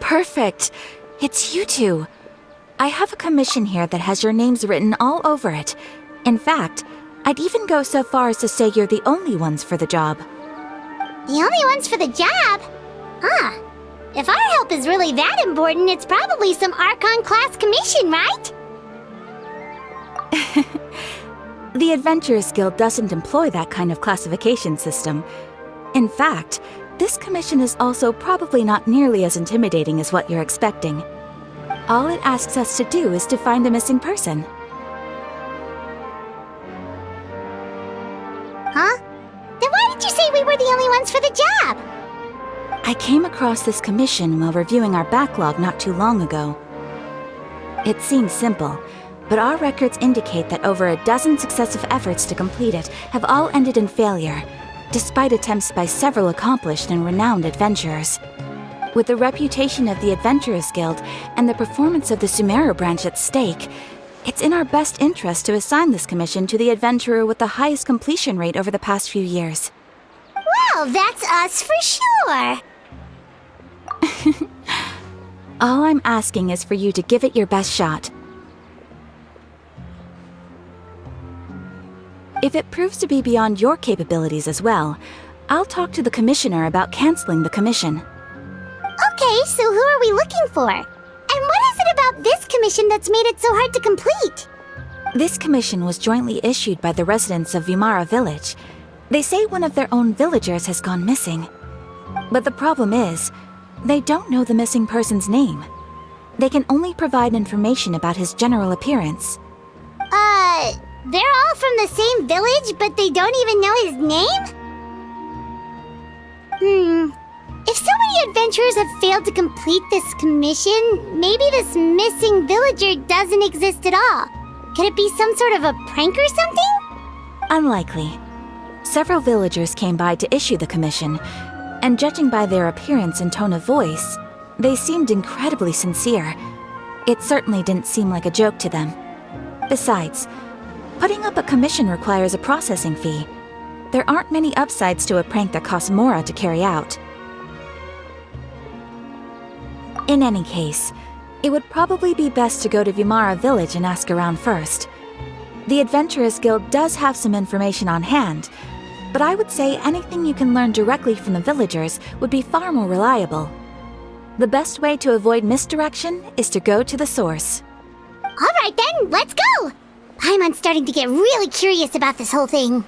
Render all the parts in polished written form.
Perfect. It's you two. I have a commission here that has your names written all over it. In fact, I'd even go so far as to say you're the only ones for the job. The only ones for the job? Huh. If our help is really that important, it's probably some ARCHON class commission, right? The Adventurers Guild doesn't employ that kind of classification system. In fact, this commission is also probably not nearly as intimidating as what you're expecting. All it asks us to do is to find a missing person. Huh? Then why did you say we were the only ones for the job? I came across this commission while reviewing our backlog not too long ago. It seems simple, but our records indicate that over a dozen successive efforts to complete it have all ended in failure, despite attempts by several accomplished and renowned adventurers. With the reputation of the Adventurers Guild and the performance of the Sumeru branch at stake, it's in our best interest to assign this commission to the adventurer with the highest completion rate over the past few years. Well, that's us for sure! All I'm asking is for you to give it your best shot. If it proves to be beyond your capabilities as well, I'll talk to the commissioner about canceling the commission. Okay, so who are we looking for? And what is it about this commission that's made it so hard to complete? This commission was jointly issued by the residents of Vimara Village. They say one of their own villagers has gone missing. But the problem is, they don't know the missing person's name. They can only provide information about his general appearance. They're all from the same village, but they don't even know his name? If so many adventurers have failed to complete this commission, maybe this missing villager doesn't exist at all. Could it be some sort of a prank or something? Unlikely. Several villagers came by to issue the commission, and judging by their appearance and tone of voice, they seemed incredibly sincere. It certainly didn't seem like a joke to them. Besides, putting up a commission requires a processing fee. There aren't many upsides to a prank that costs Mora to carry out. In any case, it would probably be best to go to Vimara Village and ask around first. The Adventurers Guild does have some information on hand, but I would say anything you can learn directly from the villagers would be far more reliable. The best way to avoid misdirection is to go to the source. All right then, let's go! I'm starting to get really curious about this whole thing.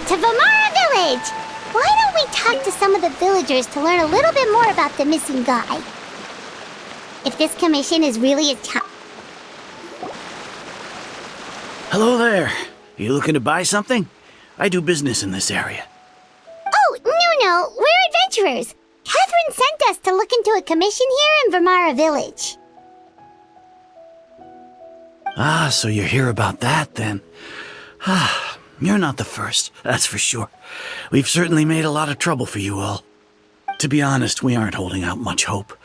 To Vimara Village! Why don't we talk to some of the villagers to learn a little bit more about the missing guy? If this commission is really a Hello there. You looking to buy something? I do business in this area. Oh, no, we're adventurers. Katheryne sent us to look into a commission here in Vimara Village. Ah, so you're here about that then. You're not the first, that's for sure. We've certainly made a lot of trouble for you all. To be honest, we aren't holding out much hope.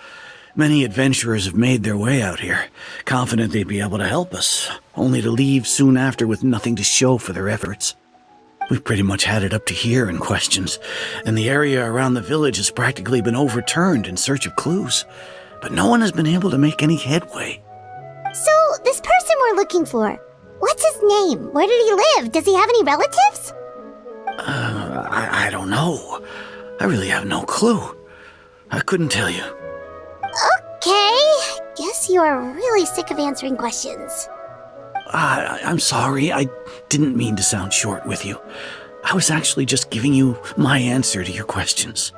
Many adventurers have made their way out here, confident they'd be able to help us, only to leave soon after with nothing to show for their efforts. We've pretty much had it up to here in questions, and the area around the village has practically been overturned in search of clues, but no one has been able to make any headway. So, this person we're looking for, what's his name? Where did he live? Does he have any relatives? I don't know. I really have no clue. I couldn't tell you. Okay, guess you are really sick of answering questions. I'm sorry, I didn't mean to sound short with you. I was actually just giving you my answer to your questions.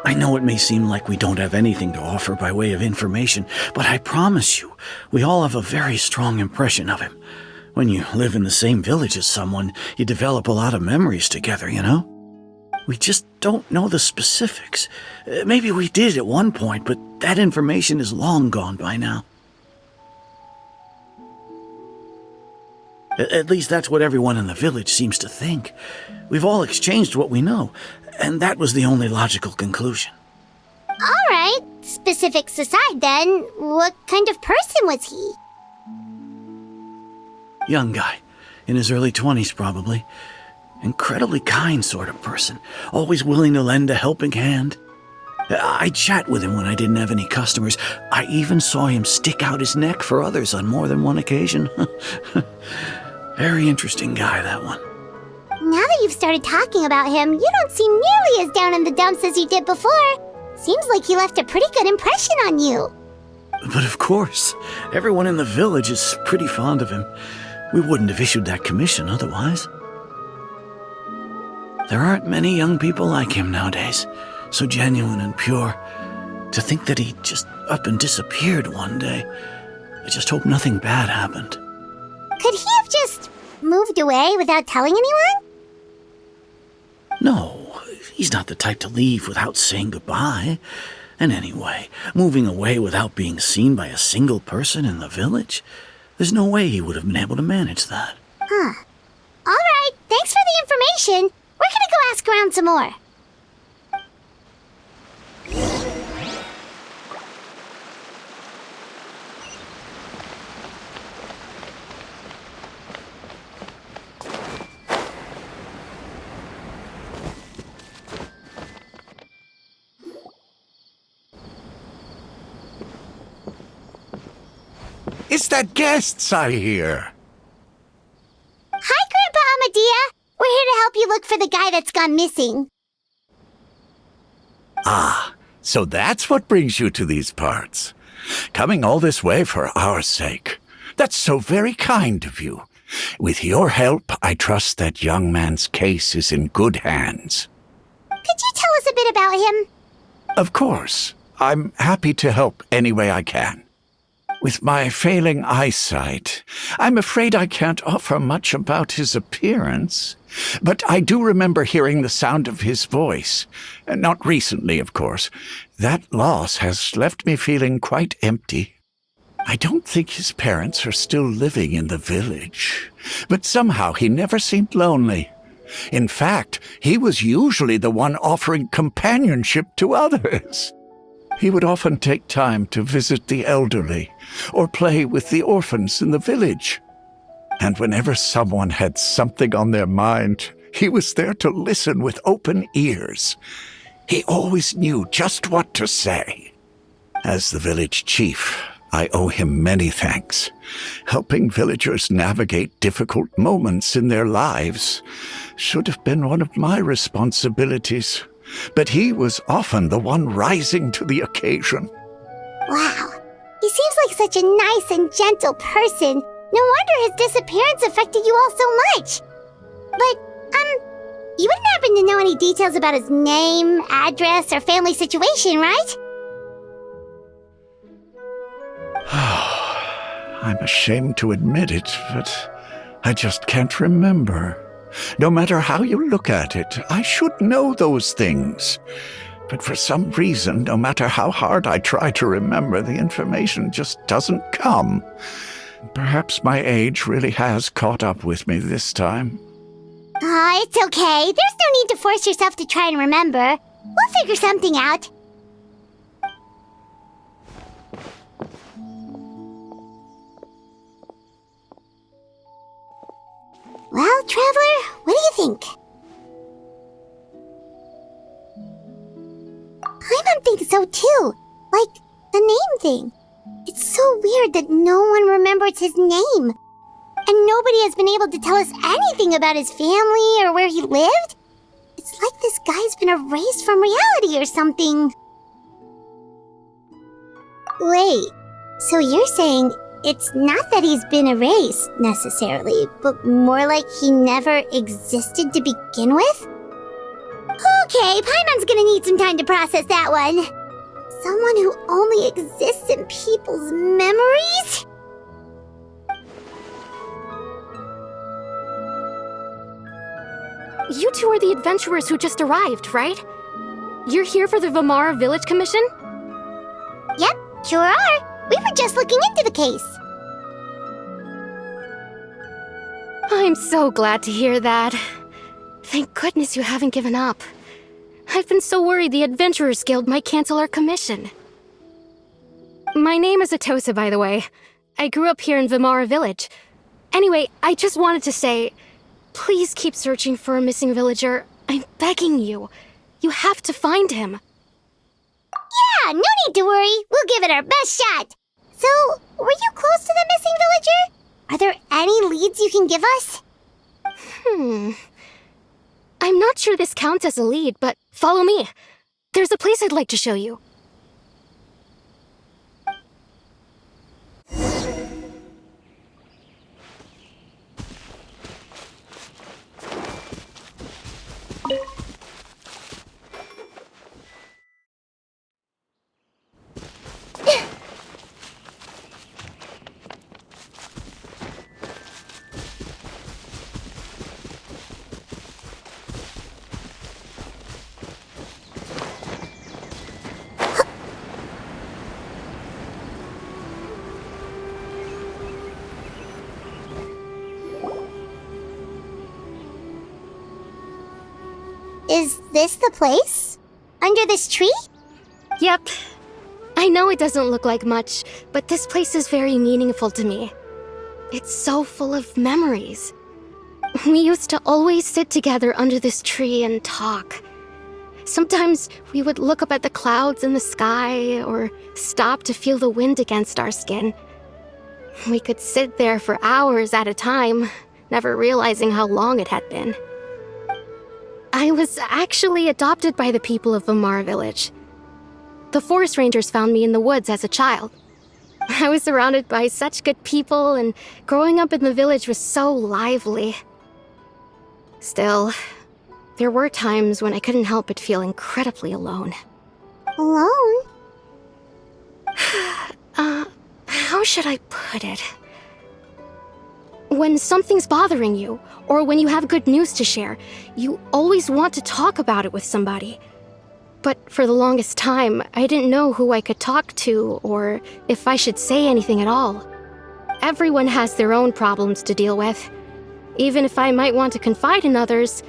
I know it may seem like we don't have anything to offer by way of information, but I promise you, we all have a very strong impression of him. When you live in the same village as someone, you develop a lot of memories together, you know? We just don't know the specifics. Maybe we did at one point, but that information is long gone by now. At least that's what everyone in the village seems to think. We've all exchanged what we know, and that was the only logical conclusion. All right, specifics aside then, what kind of person was he? Young guy, in his early 20s probably. Incredibly kind sort of person, always willing to lend a helping hand. I'd chat with him when I didn't have any customers. I even saw him stick out his neck for others on more than one occasion. Very interesting guy, that one. Now that you've started talking about him, you don't seem nearly as down in the dumps as you did before. Seems like he left a pretty good impression on you. But of course, everyone in the village is pretty fond of him. We wouldn't have issued that commission otherwise. There aren't many young people like him nowadays, so genuine and pure. To think that he just up and disappeared one day. I just hope nothing bad happened. Could he have just moved away without telling anyone? No, he's not the type to leave without saying goodbye. And anyway, moving away without being seen by a single person in the village, there's no way he would have been able to manage that. Huh. All right, thanks for the information. We're gonna go ask around some more. It's the guests I hear. Hi, Grandpa Amadea. We're here to help you look for the guy that's gone missing. Ah, so that's what brings you to these parts. Coming all this way for our sake. That's so very kind of you. With your help, I trust that young man's case is in good hands. Could you tell us a bit about him? Of course. I'm happy to help any way I can. With my failing eyesight, I'm afraid I can't offer much about his appearance. But I do remember hearing the sound of his voice. Not recently, of course. That loss has left me feeling quite empty. I don't think his parents are still living in the village. But somehow he never seemed lonely. In fact, he was usually the one offering companionship to others. He would often take time to visit the elderly or play with the orphans in the village. And whenever someone had something on their mind, he was there to listen with open ears. He always knew just what to say. As the village chief, I owe him many thanks. Helping villagers navigate difficult moments in their lives should have been one of my responsibilities. But he was often the one rising to the occasion. Wow. He seems like such a nice and gentle person. No wonder his disappearance affected you all so much. But, you wouldn't happen to know any details about his name, address, or family situation, right? I'm ashamed to admit it, but I just can't remember. No matter how you look at it, I should know those things. But for some reason, no matter how hard I try to remember, the information just doesn't come. Perhaps my age really has caught up with me this time. It's okay. There's no need to force yourself to try and remember. We'll figure something out. Well, Traveler, what do you think? Paimon thinks so too. Like, the name thing. It's so weird that no one remembers his name. And nobody has been able to tell us anything about his family or where he lived. It's like this guy's been erased from reality or something. Wait, so you're saying it's not that he's been erased, necessarily, but more like he never existed to begin with? Okay, Paimon's gonna need some time to process that one. Someone who only exists in people's memories? You two are the adventurers who just arrived, right? You're here for the Vamara Village Commission? Yep, sure are. We were just looking into the case. I'm so glad to hear that. Thank goodness you haven't given up. I've been so worried the Adventurers Guild might cancel our commission. My name is Atosa, by the way. I grew up here in Vimara Village. Anyway, I just wanted to say, please keep searching for a missing villager. I'm begging you. You have to find him. Yeah, no need to worry. We'll give it our best shot. So, were you close to the missing villager? Are there any leads you can give us? I'm not sure this counts as a lead, but follow me. There's a place I'd like to show you. Is this the place? Under this tree? Yep. I know it doesn't look like much, but this place is very meaningful to me. It's so full of memories. We used to always sit together under this tree and talk. Sometimes we would look up at the clouds in the sky or stop to feel the wind against our skin. We could sit there for hours at a time, never realizing how long it had been. I was actually adopted by the people of Vimara Village. The forest rangers found me in the woods as a child. I was surrounded by such good people, and growing up in the village was so lively. Still, there were times when I couldn't help but feel incredibly alone. Alone? How should I put it? When something's bothering you, or when you have good news to share, you always want to talk about it with somebody. But for the longest time, I didn't know who I could talk to, or if I should say anything at all. Everyone has their own problems to deal with. Even if I might want to confide in others,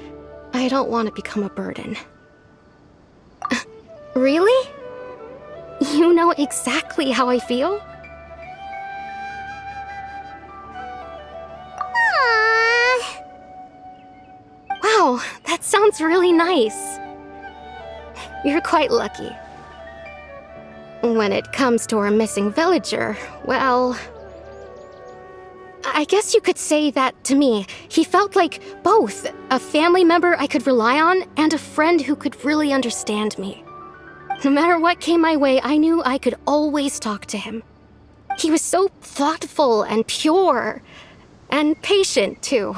I don't want to become a burden. Really? You know exactly how I feel? Wow, that sounds really nice. You're quite lucky. When it comes to our missing villager, well, I guess you could say that to me. He felt like both a family member I could rely on and a friend who could really understand me. No matter what came my way, I knew I could always talk to him. He was so thoughtful and pure, and patient, too.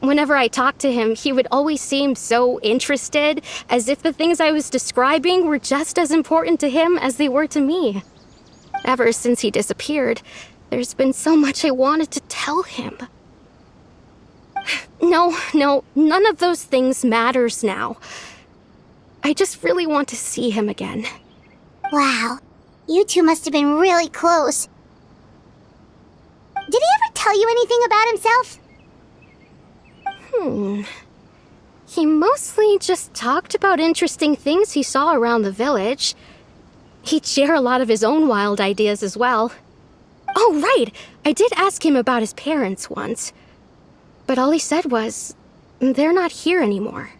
Whenever I talked to him, he would always seem so interested, as if the things I was describing were just as important to him as they were to me. Ever since he disappeared, there's been so much I wanted to tell him. No, none of those things matters now. I just really want to see him again. Wow, you two must have been really close. Did he ever tell you anything about himself? He mostly just talked about interesting things he saw around the village. He'd share a lot of his own wild ideas as well. Oh, right! I did ask him about his parents once. But all he said was, they're not here anymore.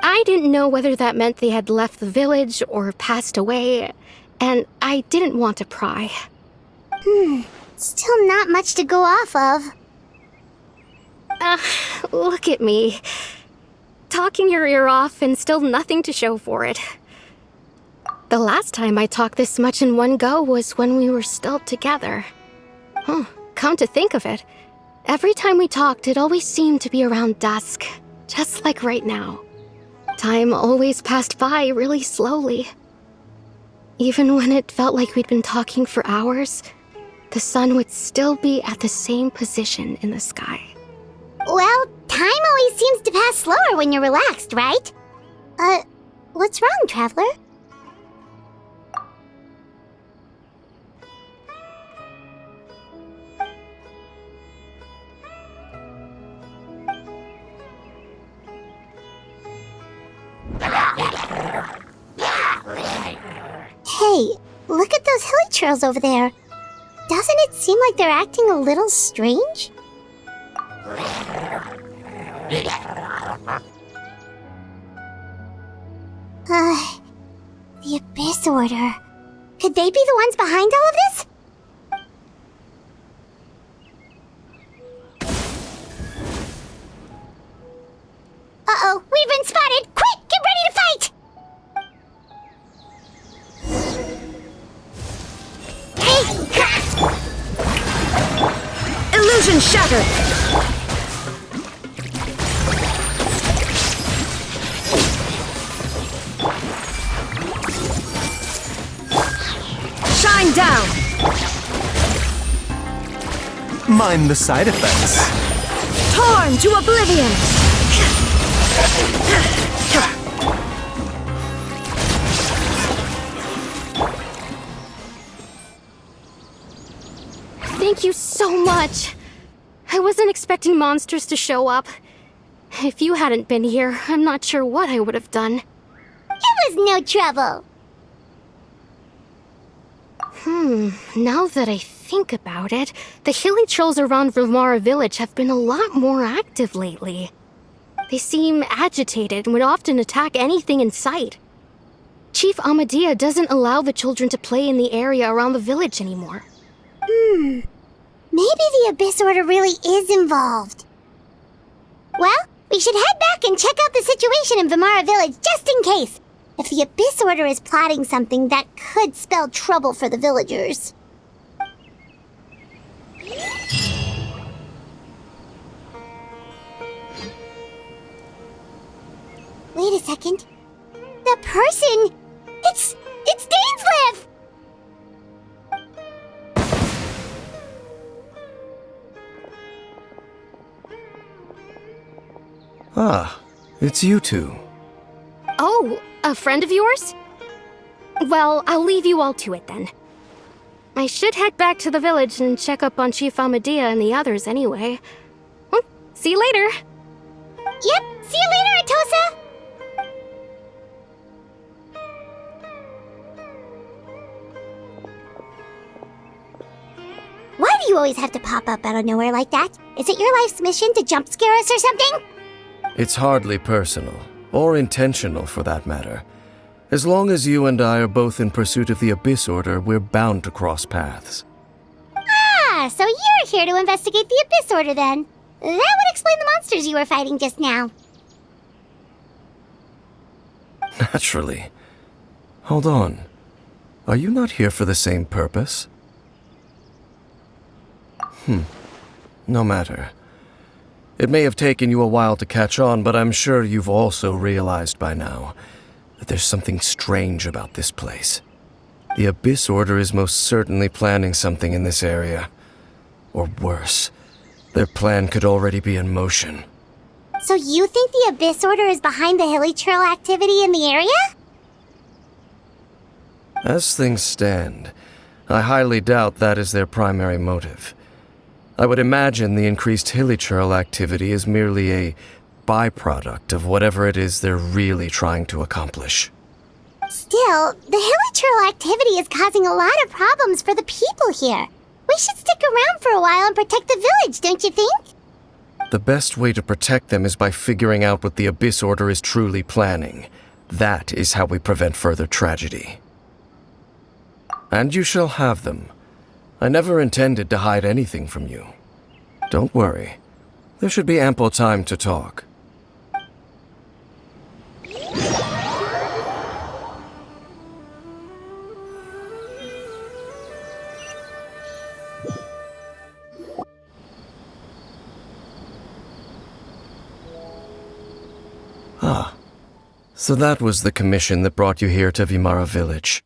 I didn't know whether that meant they had left the village or passed away, and I didn't want to pry. Still not much to go off of. Look at me. Talking your ear off and still nothing to show for it. The last time I talked this much in one go was when we were still together. Come to think of it, every time we talked, it always seemed to be around dusk, just like right now. Time always passed by really slowly. Even when it felt like we'd been talking for hours, the sun would still be at the same position in the sky. Well, time always seems to pass slower when you're relaxed, right? What's wrong, Traveler? Hey, look at those hilly trails over there. Doesn't it seem like they're acting a little strange? The Abyss Order. Could they be the ones behind all of this? Uh-oh, we've been spotted! Quick, get ready to fight! Illusion shattered! Shine down! Mind the side effects. Torn to oblivion! Thank you so much. I wasn't expecting monsters to show up. If you hadn't been here, I'm not sure what I would have done. It was no trouble. Now that I think about it, the hilly trolls around Vimara village have been a lot more active lately. They seem agitated and would often attack anything in sight. Chief Amadea doesn't allow the children to play in the area around the village anymore. Maybe the Abyss Order really is involved. Well, we should head back and check out the situation in Vimara village just in case. If the Abyss Order is plotting something that could spell trouble for the villagers. Wait a second. The person! It's Dainsleif! Ah, it's you two. Oh, a friend of yours? Well, I'll leave you all to it then. I should head back to the village and check up on Chief Amadea and the others anyway. Well, see you later. Yep, see you later, Atosa! Why do you always have to pop up out of nowhere like that? Is it your life's mission to jump scare us or something? It's hardly personal, or intentional for that matter. As long as you and I are both in pursuit of the Abyss Order, we're bound to cross paths. Ah, so you're here to investigate the Abyss Order then. That would explain the monsters you were fighting just now. Naturally. Hold on. Are you not here for the same purpose? No matter. It may have taken you a while to catch on, but I'm sure you've also realized by now that there's something strange about this place. The Abyss Order is most certainly planning something in this area. Or worse, their plan could already be in motion. So you think the Abyss Order is behind the hilly trail activity in the area? As things stand, I highly doubt that is their primary motive. I would imagine the increased hilly trail activity is merely a byproduct of whatever it is they're really trying to accomplish. Still, the hilly trail activity is causing a lot of problems for the people here. We should stick around for a while and protect the village, don't you think? The best way to protect them is by figuring out what the Abyss Order is truly planning. That is how we prevent further tragedy. And you shall have them. I never intended to hide anything from you. Don't worry. There should be ample time to talk. Ah, so that was the commission that brought you here to Vimara village.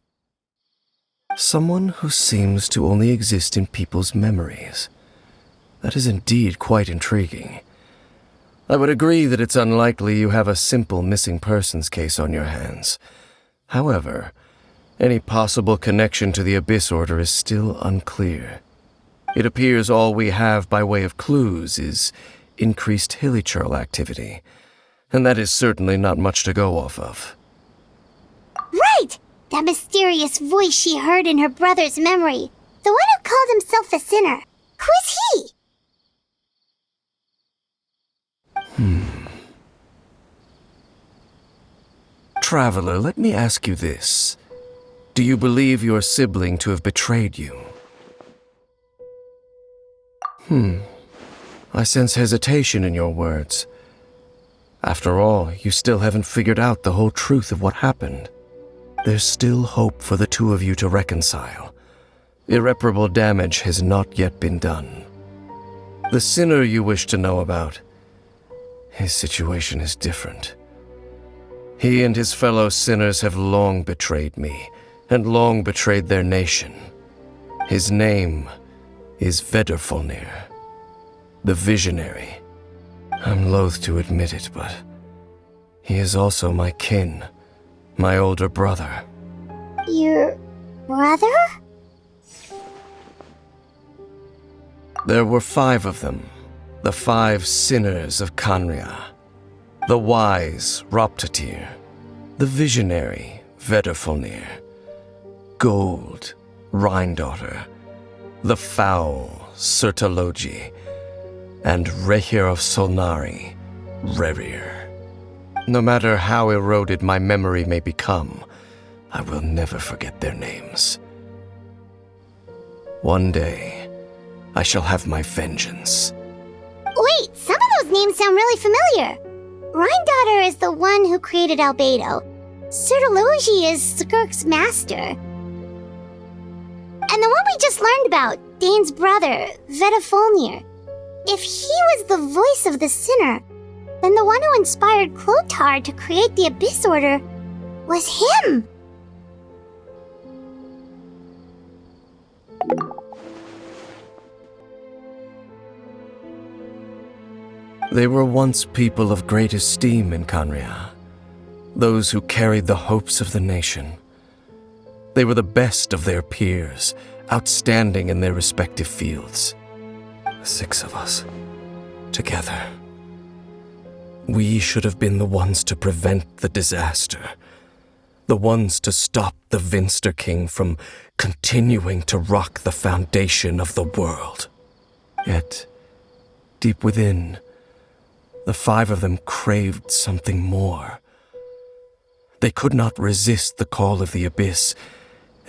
Someone who seems to only exist in people's memories. That is indeed quite intriguing. I would agree that it's unlikely you have a simple missing persons case on your hands. However, any possible connection to the Abyss Order is still unclear. It appears all we have by way of clues is increased hilichurl activity, and that is certainly not much to go off of. Right! That mysterious voice she heard in her brother's memory. The one who called himself a sinner. Who is he? Traveler, let me ask you this. Do you believe your sibling to have betrayed you? I sense hesitation in your words. After all, you still haven't figured out the whole truth of what happened. There's still hope for the two of you to reconcile. Irreparable damage has not yet been done. The sinner you wish to know about, his situation is different. He and his fellow sinners have long betrayed me, and long betrayed their nation. His name is Vedrfolnir, the Visionary. I'm loath to admit it, but he is also my kin, my older brother. Your brother? There were 5 of them, the 5 sinners of Khaenri'ah. The wise Roptatyr, the visionary Vedrfolnir, Gold Rhine-daughter, the foul Sertologi, and Rehir of Solnari, Rerir. No matter how eroded my memory may become, I will never forget their names. One day, I shall have my vengeance. Wait, some of those names sound really familiar. Rhine-daughter is the one who created Albedo. Sertologi is Skirk's master. And the one we just learned about, Dane's brother, Vedrfolnir. If he was the voice of the sinner, then the one who inspired Clothar to create the Abyss Order was him. They were once people of great esteem in Khaenri'ah, those who carried the hopes of the nation. They were the best of their peers, outstanding in their respective fields. 6 of us, together. We should have been the ones to prevent the disaster, the ones to stop the Vinster King from continuing to rock the foundation of the world. Yet, deep within, the 5 of them craved something more. They could not resist the call of the Abyss,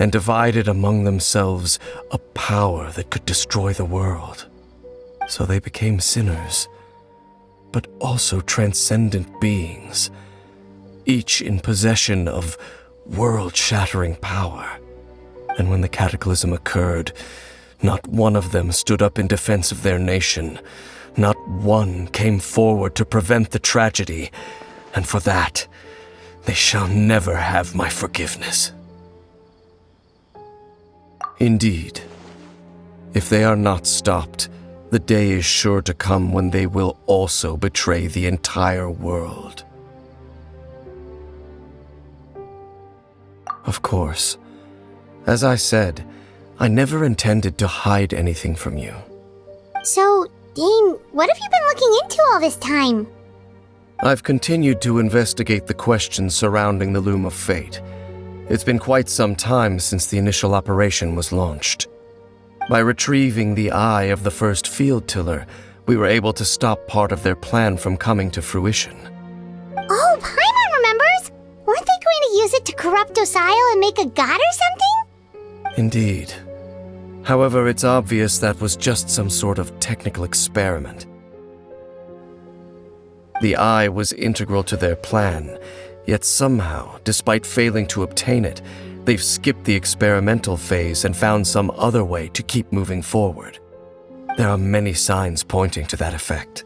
and divided among themselves a power that could destroy the world. So they became sinners, but also transcendent beings, each in possession of world-shattering power. And when the cataclysm occurred, not one of them stood up in defense of their nation. Not one came forward to prevent the tragedy, and for that, they shall never have my forgiveness. Indeed, if they are not stopped, the day is sure to come when they will also betray the entire world. Of course, as I said, I never intended to hide anything from you. So, Dane, what have you been looking into all this time? I've continued to investigate the questions surrounding the Loom of Fate. It's been quite some time since the initial operation was launched. By retrieving the eye of the first field tiller, we were able to stop part of their plan from coming to fruition. Oh, Paimon remembers! Weren't they going to use it to corrupt Dosile and make a god or something? Indeed. However, it's obvious that was just some sort of technical experiment. The eye was integral to their plan, yet somehow, despite failing to obtain it, they've skipped the experimental phase and found some other way to keep moving forward. There are many signs pointing to that effect.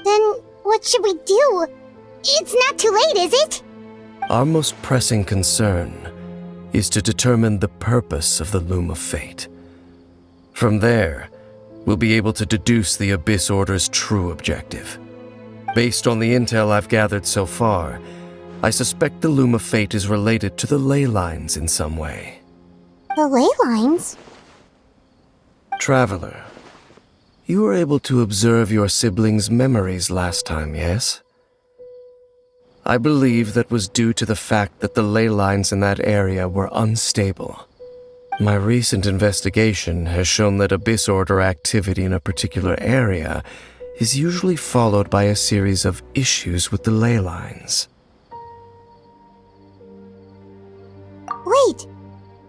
Then what should we do? It's not too late, is it? Our most pressing concern is to determine the purpose of the Loom of Fate. From there, we'll be able to deduce the Abyss Order's true objective. Based on the intel I've gathered so far, I suspect the Loom of Fate is related to the Ley Lines in some way. The Ley Lines? Traveler, you were able to observe your siblings' memories last time, yes? I believe that was due to the fact that the ley lines in that area were unstable. My recent investigation has shown that Abyss Order activity in a particular area is usually followed by a series of issues with the ley lines. Wait,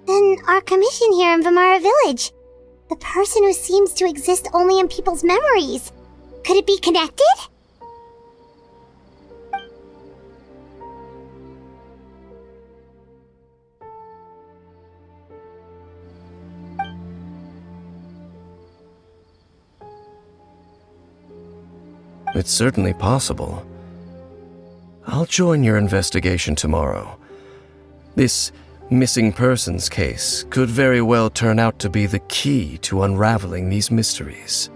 then our commission here in Vimara Village, the person who seems to exist only in people's memories, could it be connected? It's certainly possible. I'll join your investigation tomorrow. This missing persons case could very well turn out to be the key to unraveling these mysteries.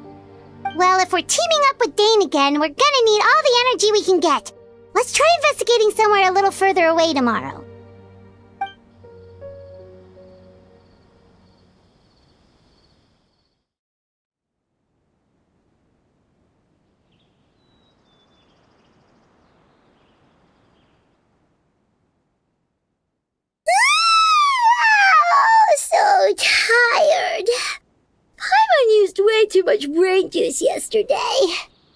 Well, if we're teaming up with Dane again, we're gonna need all the energy we can get. Let's try investigating somewhere a little further away tomorrow. So tired. Paimon used way too much brain juice yesterday.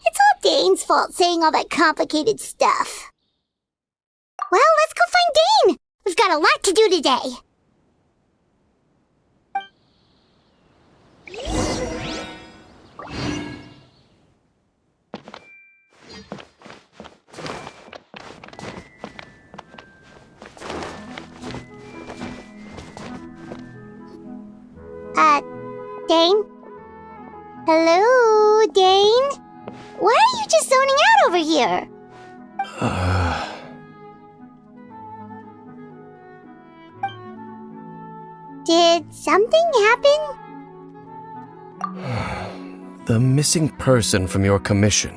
It's all Dane's fault saying all that complicated stuff. Well, let's go find Dane. We've got a lot to do today. Dane? Hello, Dane? Why are you just zoning out over here? Did something happen? The missing person from your commission.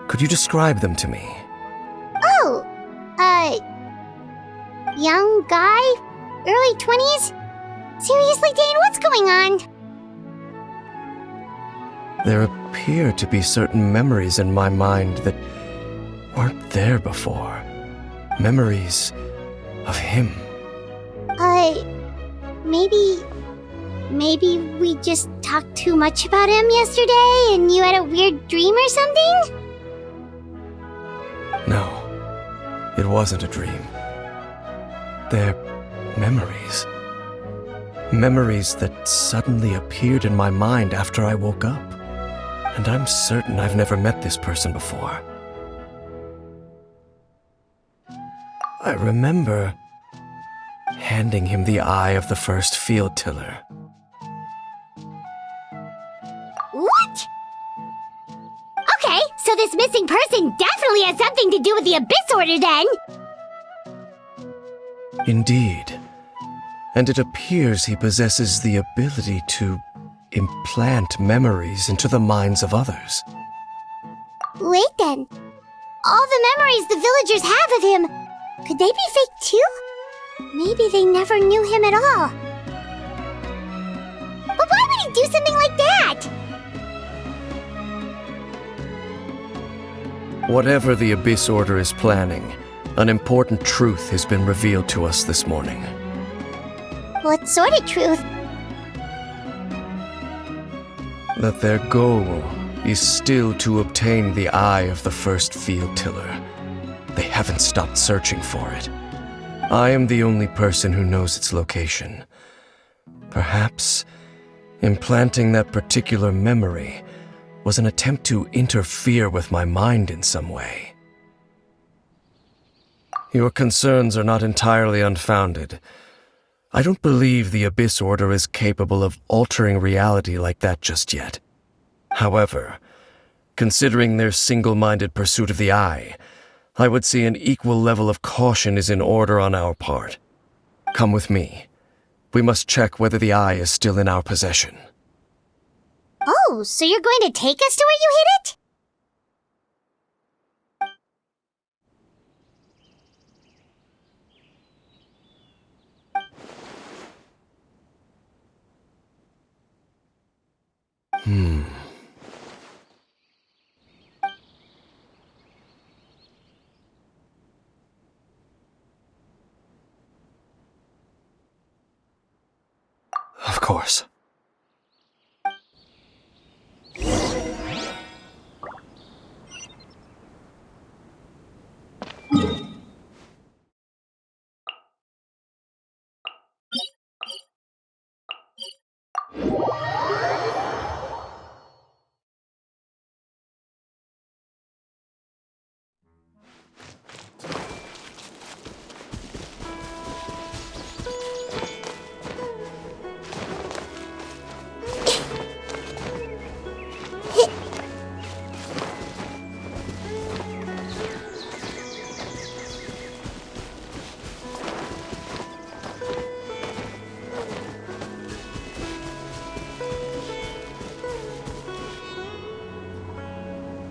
Could you describe them to me? Oh, young guy? Early 20s? Seriously, Dane, what's going on? There appear to be certain memories in my mind that weren't there before. Memories of him. Maybe we just talked too much about him yesterday and you had a weird dream or something? No, it wasn't a dream. They're memories. Memories that suddenly appeared in my mind after I woke up. And I'm certain I've never met this person before. I remember handing him the eye of the first field tiller. What? Okay, so this missing person definitely has something to do with the Abyss Order then! Indeed. And it appears he possesses the ability to implant memories into the minds of others. Wait then. All the memories the villagers have of him, could they be fake too? Maybe they never knew him at all. But why would he do something like that? Whatever the Abyss Order is planning, an important truth has been revealed to us this morning. What sort of truth? That their goal is still to obtain the eye of the first field tiller. They haven't stopped searching for it. I am the only person who knows its location. Perhaps implanting that particular memory was an attempt to interfere with my mind in some way. Your concerns are not entirely unfounded. I don't believe the Abyss Order is capable of altering reality like that just yet. However, considering their single-minded pursuit of the eye, I would say an equal level of caution is in order on our part. Come with me. We must check whether the eye is still in our possession. Oh, so you're going to take us to where you hid it? Of course.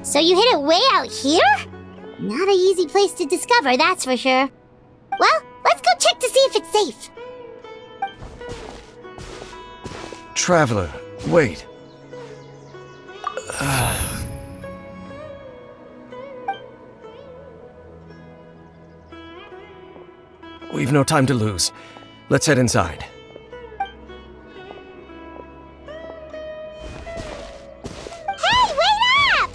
So you hid it way out here? Not an easy place to discover, that's for sure. Well, let's go check to see if it's safe. Traveler, wait. We've no time to lose. Let's head inside. Hey, wait up!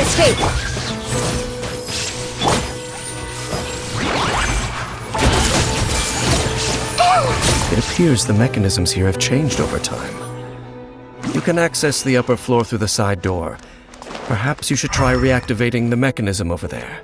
escape! It appears the mechanisms here have changed over time. You can access the upper floor through the side door. Perhaps you should try reactivating the mechanism over there.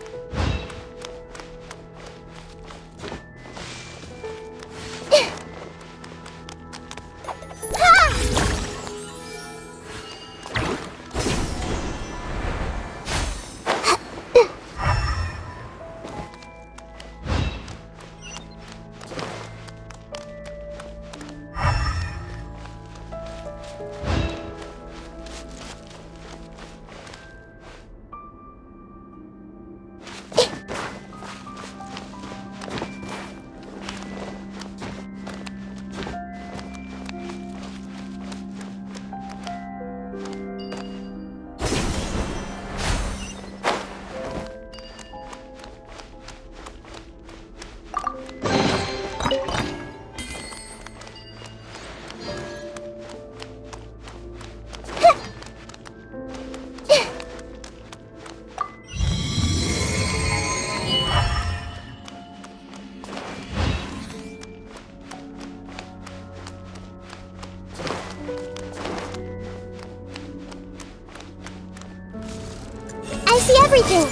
I see everything!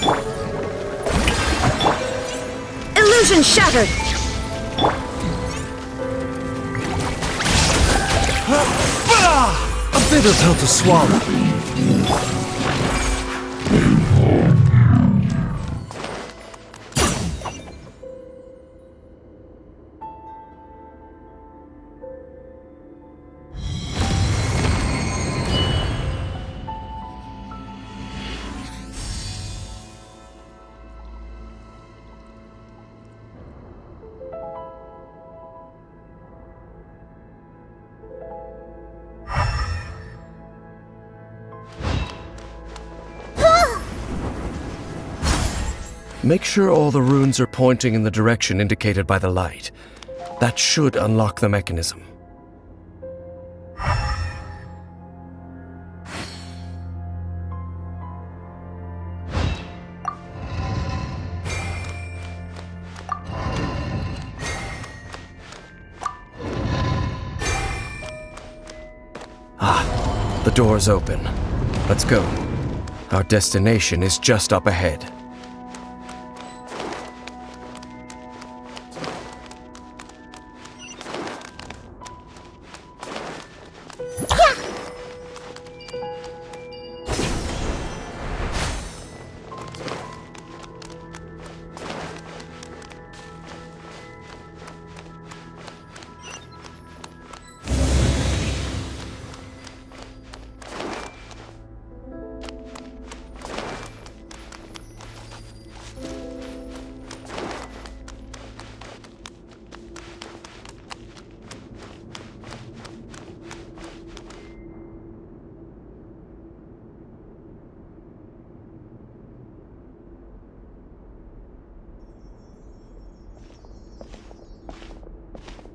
Illusion shattered! A bitter pill to swallow. Make sure all the runes are pointing in the direction indicated by the light. That should unlock the mechanism. The door's open. Let's go. Our destination is just up ahead.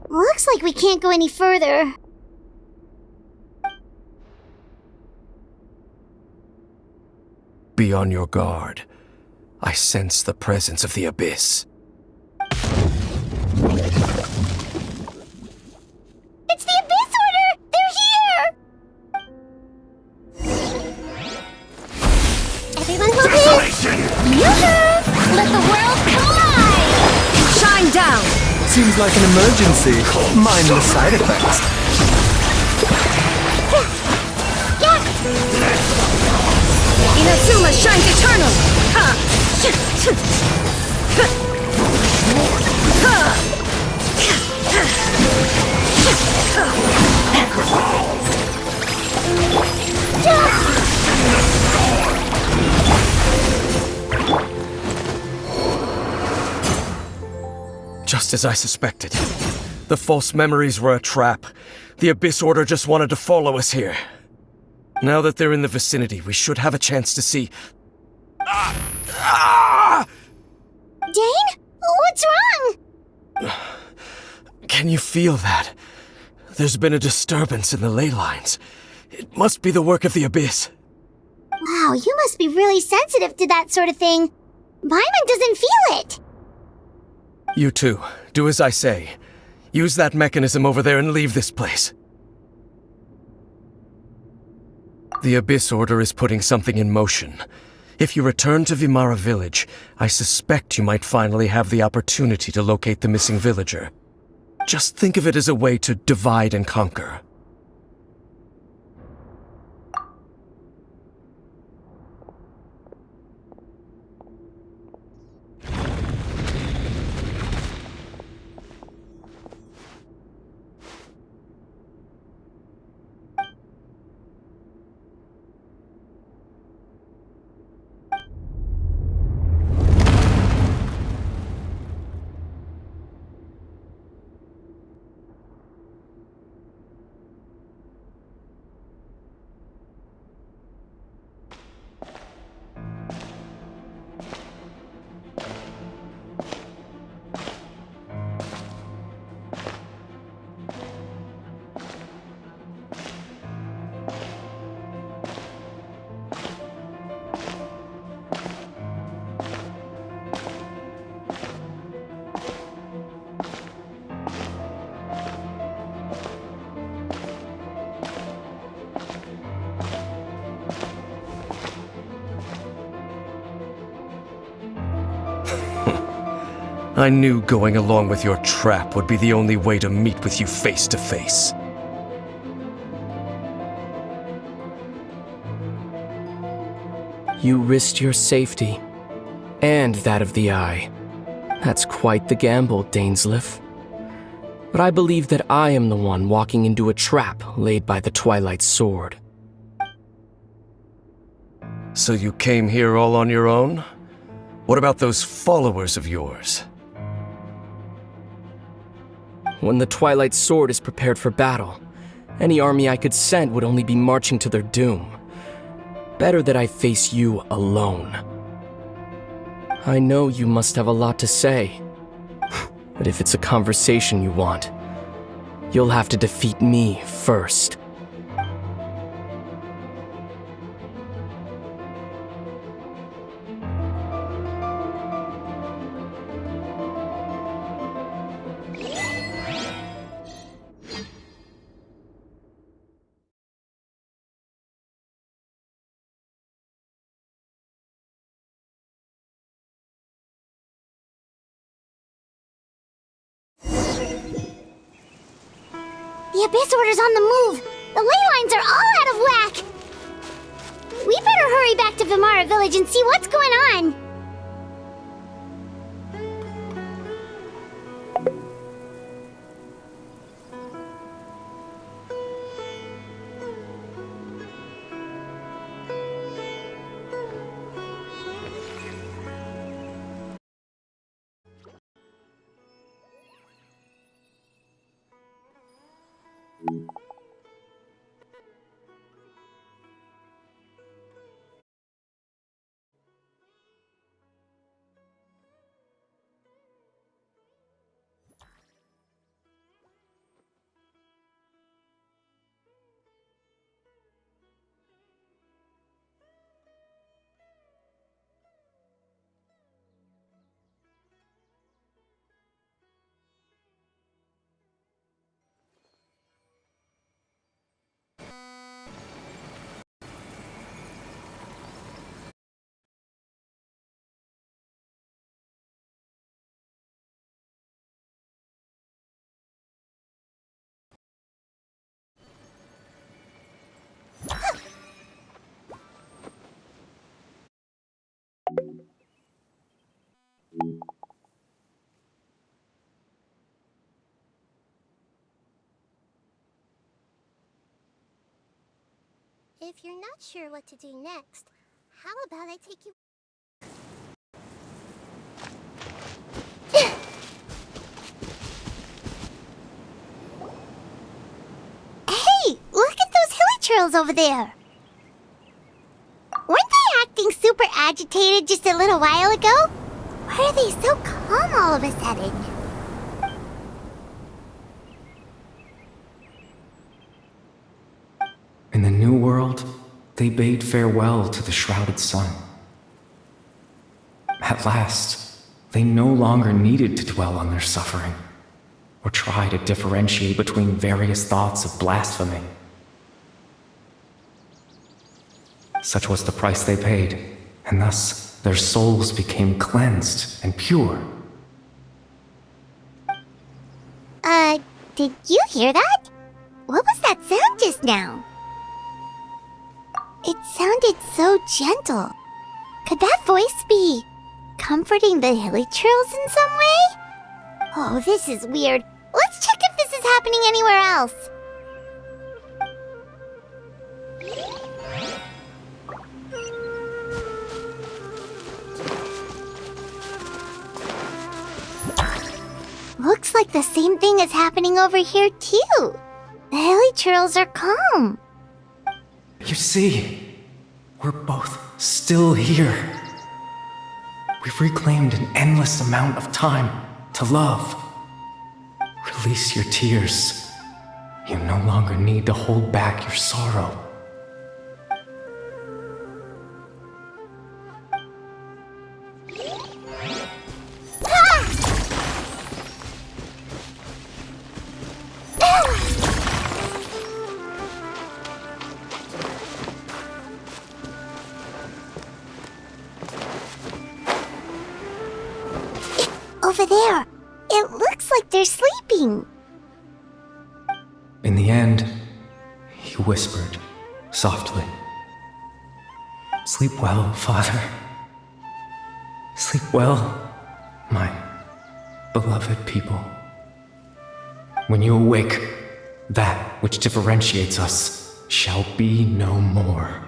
Looks like we can't go any further. Be on your guard. I sense the presence of the abyss. It's the Abyss Order! They're here! Everyone focus! Yoo-hoo! Let the world collide! Shine down! Seems like an emergency. Mind the side effects. Inazuma shines eternal! Ha! Just as I suspected. The false memories were a trap. The Abyss Order just wanted to follow us here. Now that they're in the vicinity, we should have a chance to see... Dane? What's wrong? Can you feel that? There's been a disturbance in the ley lines. It must be the work of the Abyss. Wow, you must be really sensitive to that sort of thing. Paimon doesn't feel it. You too. Do as I say. Use that mechanism over there and leave this place. The Abyss Order is putting something in motion. If you return to Vimara Village, I suspect you might finally have the opportunity to locate the missing villager. Just think of it as a way to divide and conquer. I knew going along with your trap would be the only way to meet with you face to face. You risked your safety, and that of the Eye. That's quite the gamble, Dainsleif. But I believe that I am the one walking into a trap laid by the Twilight Sword. So you came here all on your own? What about those followers of yours? When the Twilight Sword is prepared for battle, any army I could send would only be marching to their doom. Better that I face you alone. I know you must have a lot to say. But if it's a conversation you want, you'll have to defeat me first. The Abyss Order's on the move! The ley lines are all out of whack! We better hurry back to Vimara Village and see what's going on! If you're not sure what to do next, how about I take you... Hey! Look at those hilly trails over there! Weren't they acting super agitated just a little while ago? Why are they so calm all of a sudden? In the New World, they bade farewell to the shrouded sun. At last, they no longer needed to dwell on their suffering, or try to differentiate between various thoughts of blasphemy. Such was the price they paid, and thus their souls became cleansed and pure. Did you hear that? What was that sound just now? It sounded so gentle. Could that voice be comforting the hilly trails in some way? Oh, this is weird. Let's check if this is happening anywhere else. Looks like the same thing is happening over here too. The hilly trails are calm. You see, we're both still here. We've reclaimed an endless amount of time to love. Release your tears. You no longer need to hold back your sorrow. Over there. It looks like they're sleeping. In the end, he whispered softly, "Sleep well, Father. Sleep well, my beloved people. When you awake, that which differentiates us shall be no more."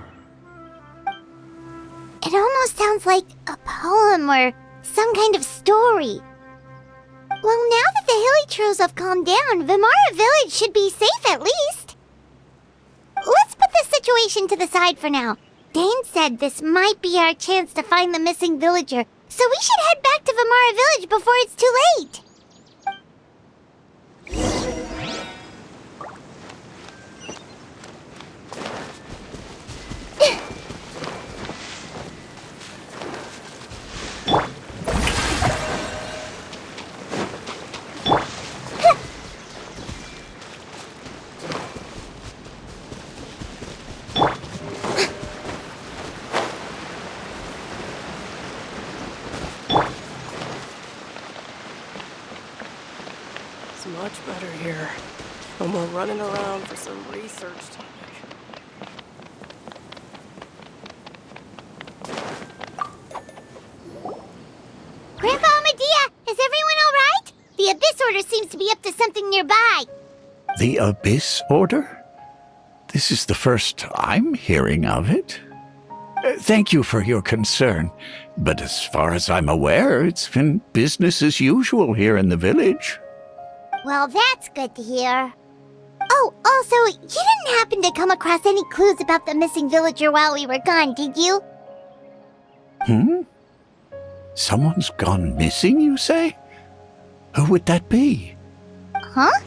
It almost sounds like a poem or some kind of story. Well, now that the hilly trails have calmed down, Vimara Village should be safe at least. Let's put this situation to the side for now. Dane said this might be our chance to find the missing villager, So we should head back to Vamara Village before it's too late. It's much better here. No more running around for some research topic. Grandpa Medea, is everyone all right? The Abyss Order seems to be up to something nearby. The Abyss Order? This is the first I'm hearing of it. Thank you for your concern, but as far as I'm aware, it's been business as usual here in the village. Well, that's good to hear. Oh, also, you didn't happen to come across any clues about the missing villager while we were gone, did you? Someone's gone missing, you say? Who would that be? Huh?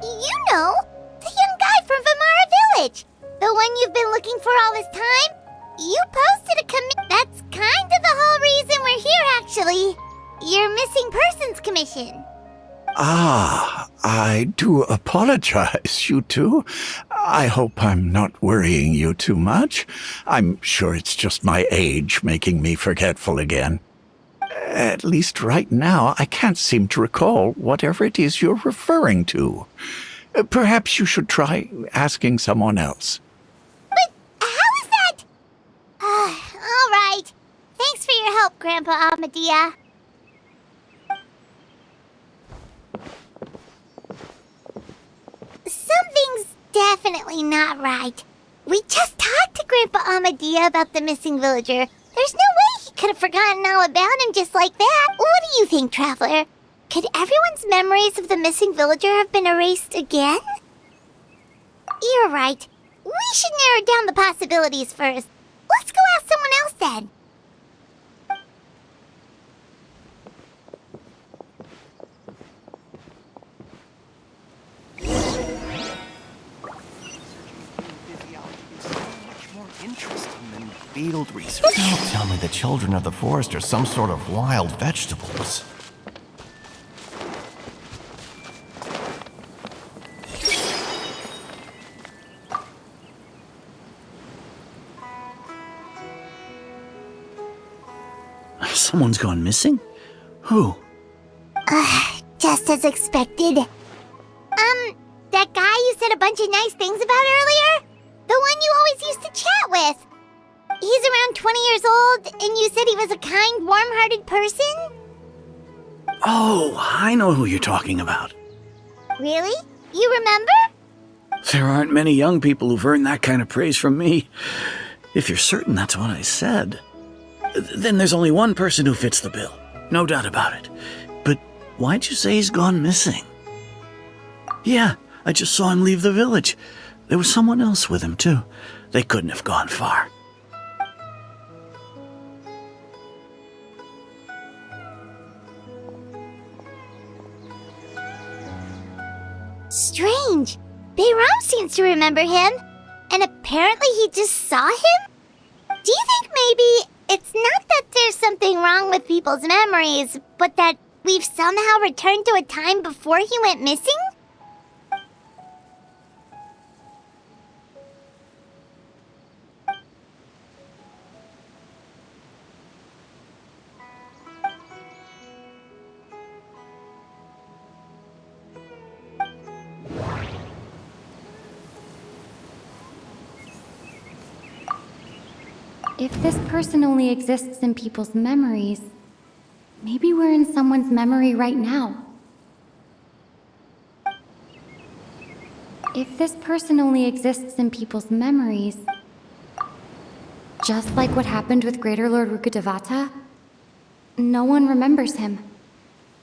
You know, the young guy from Vamara Village. The one you've been looking for all this time. You posted a That's kind of the whole reason we're here, actually. Your missing persons commission. Ah, I do apologize, you two. I hope I'm not worrying you too much. I'm sure it's just my age making me forgetful again. At least right now, I can't seem to recall whatever it is you're referring to. Perhaps you should try asking someone else. But how is that? All right. Thanks for your help, Grandpa Medea. Something's definitely not right. We just talked to Grandpa Medea about the missing villager. There's no way he could have forgotten all about him just like that. What do you think, Traveler? Could everyone's memories of the missing villager have been erased again? You're right. We should narrow down the possibilities first. Let's go ask someone else then. Interesting than field research. Don't tell me the children of the forest are some sort of wild vegetables. Someone's gone missing? Who? Just as expected. That guy you said a bunch of nice things about earlier? The one you always used to chat with. He's around 20 years old, and you said he was a kind, warm-hearted person? Oh, I know who you're talking about. Really? You remember? There aren't many young people who've earned that kind of praise from me. If you're certain that's what I said, then there's only one person who fits the bill. No doubt about it. But why'd you say he's gone missing? Yeah, I just saw him leave the village. There was someone else with him, too. They couldn't have gone far. Strange. Bayram seems to remember him, and apparently he just saw him? Do you think maybe it's not that there's something wrong with people's memories, but that we've somehow returned to a time before he went missing? If this person only exists in people's memories, maybe we're in someone's memory right now. If this person only exists in people's memories, just like what happened with Greater Lord Rukkhadevata, no one remembers him,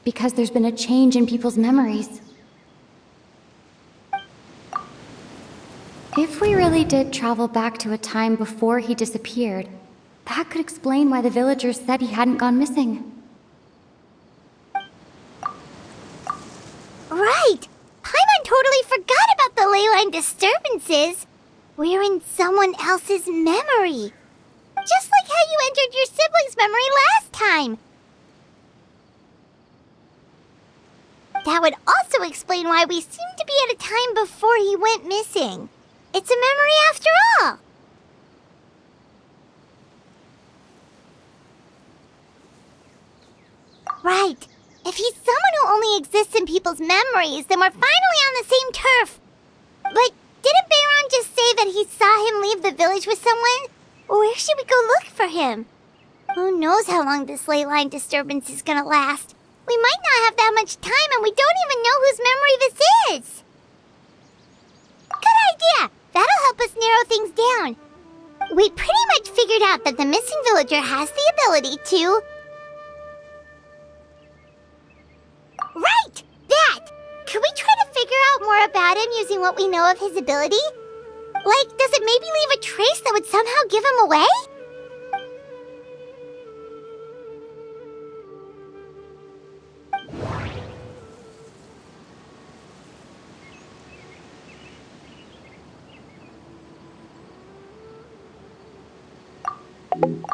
because there's been a change in people's memories. If we really did travel back to a time before he disappeared, That could explain why the villagers said he hadn't gone missing. Right! Paimon totally forgot about the Ley Line disturbances. We're in someone else's memory. Just like how you entered your sibling's memory last time. That would also explain why we seem to be at a time before he went missing. It's a memory after all. Right. If he's someone who only exists in people's memories, then we're finally on the same turf. But didn't Bayron just say that he saw him leave the village with someone? Where should we go look for him? Who knows how long this Ley Line disturbance is gonna last? We might not have that much time, and we don't even know whose memory this is. Good idea! That'll help us narrow things down. We pretty much figured out that the missing villager has the ability to... Right! That! Could we try to figure out more about him using what we know of his ability? Like, does it maybe leave a trace that would somehow give him away?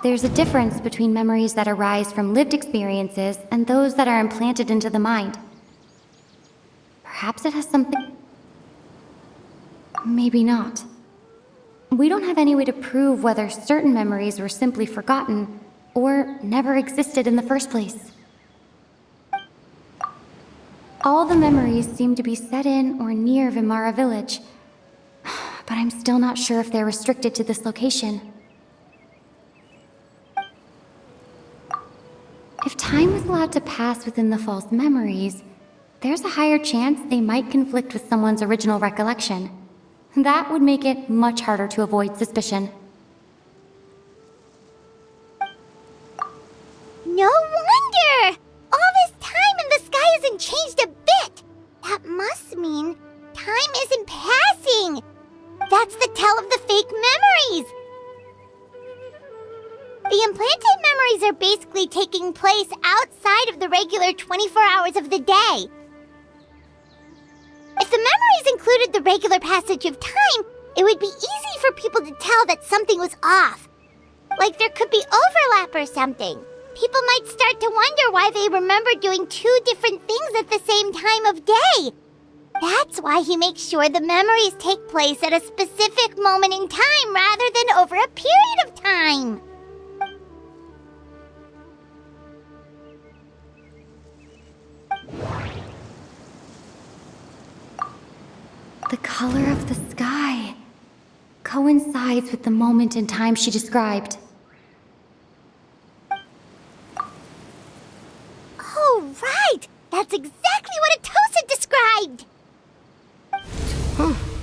There's a difference between memories that arise from lived experiences and those that are implanted into the mind. Perhaps it has something... Maybe not. We don't have any way to prove whether certain memories were simply forgotten or never existed in the first place. All the memories seem to be set in or near Vimara village, but I'm still not sure if they're restricted to this location. If time was allowed to pass within the false memories, there's a higher chance they might conflict with someone's original recollection. That would make it much harder to avoid suspicion. No wonder! All this time and the sky hasn't changed a bit! That must mean time isn't passing! That's the tell of the fake memories! The implanted memories are basically taking place outside of the regular 24 hours of the day. If the memories included the regular passage of time, it would be easy for people to tell that something was off. Like there could be overlap or something. People might start to wonder why they remember doing two different things at the same time of day. That's why he makes sure the memories take place at a specific moment in time rather than over a period of time. The color of the sky coincides with the moment in time she described. Oh, right! That's exactly what Atosa described!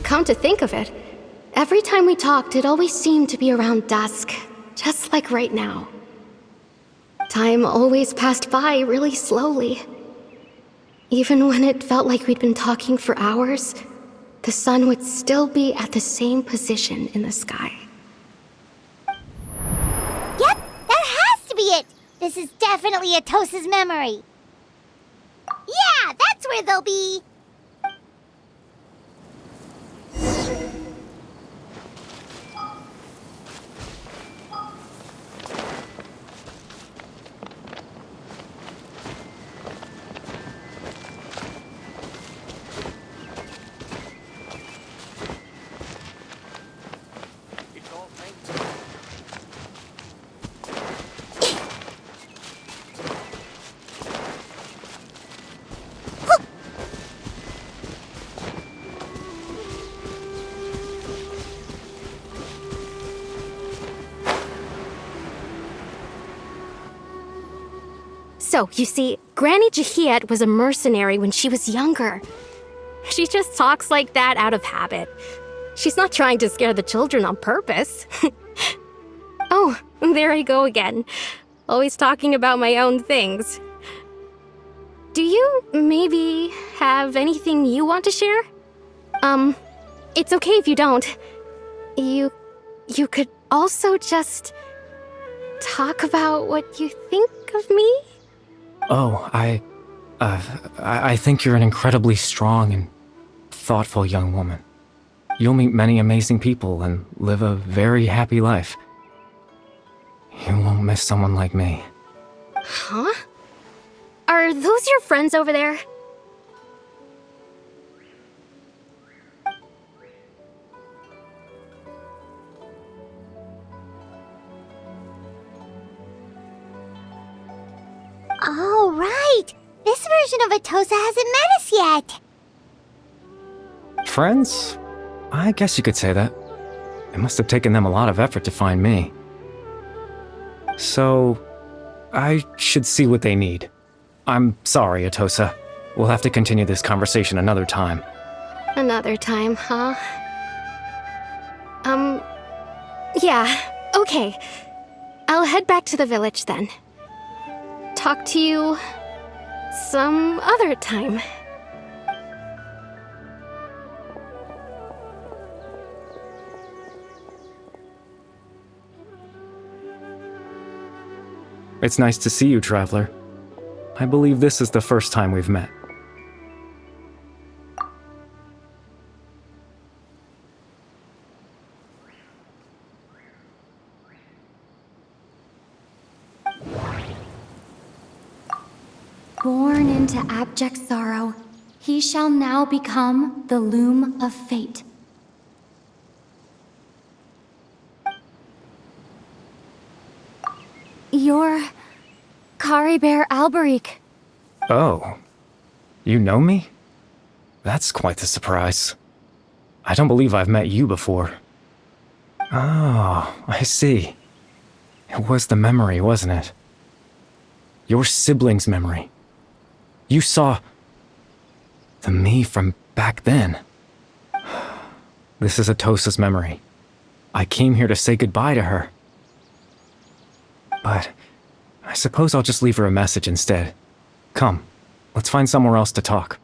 Come to think of it, every time we talked, it always seemed to be around dusk, just like right now. Time always passed by really slowly. Even when it felt like we'd been talking for hours, the sun would still be at the same position in the sky. Yep, that has to be it! This is definitely Atosa's memory. Yeah, that's where they'll be! So, you see, Granny Jahiet was a mercenary when she was younger. She just talks like that out of habit. She's not trying to scare the children on purpose. Oh, there I go again. Always talking about my own things. Do you maybe have anything you want to share? It's okay if you don't. You could also just talk about what you think of me? Oh, I think you're an incredibly strong and thoughtful young woman. You'll meet many amazing people and live a very happy life. You won't miss someone like me. Huh? Are those your friends over there? Oh, right! This version of Atosa hasn't met us yet! Friends? I guess you could say that. It must have taken them a lot of effort to find me. So, I should see what they need. I'm sorry, Atosa. We'll have to continue this conversation another time. Another time, huh? Yeah, okay. I'll head back to the village then. Talk to you some other time. It's nice to see you, Traveler. I believe this is the first time we've met. Born into abject sorrow, he shall now become the loom of fate. You're Kari Bear Alberic. Oh, you know me? That's quite the surprise. I don't believe I've met you before. Oh, I see. It was the memory, wasn't it? Your sibling's memory. You saw the me from back then. This is Atosa's memory. I came here to say goodbye to her. But I suppose I'll just leave her a message instead. Come, let's find somewhere else to talk.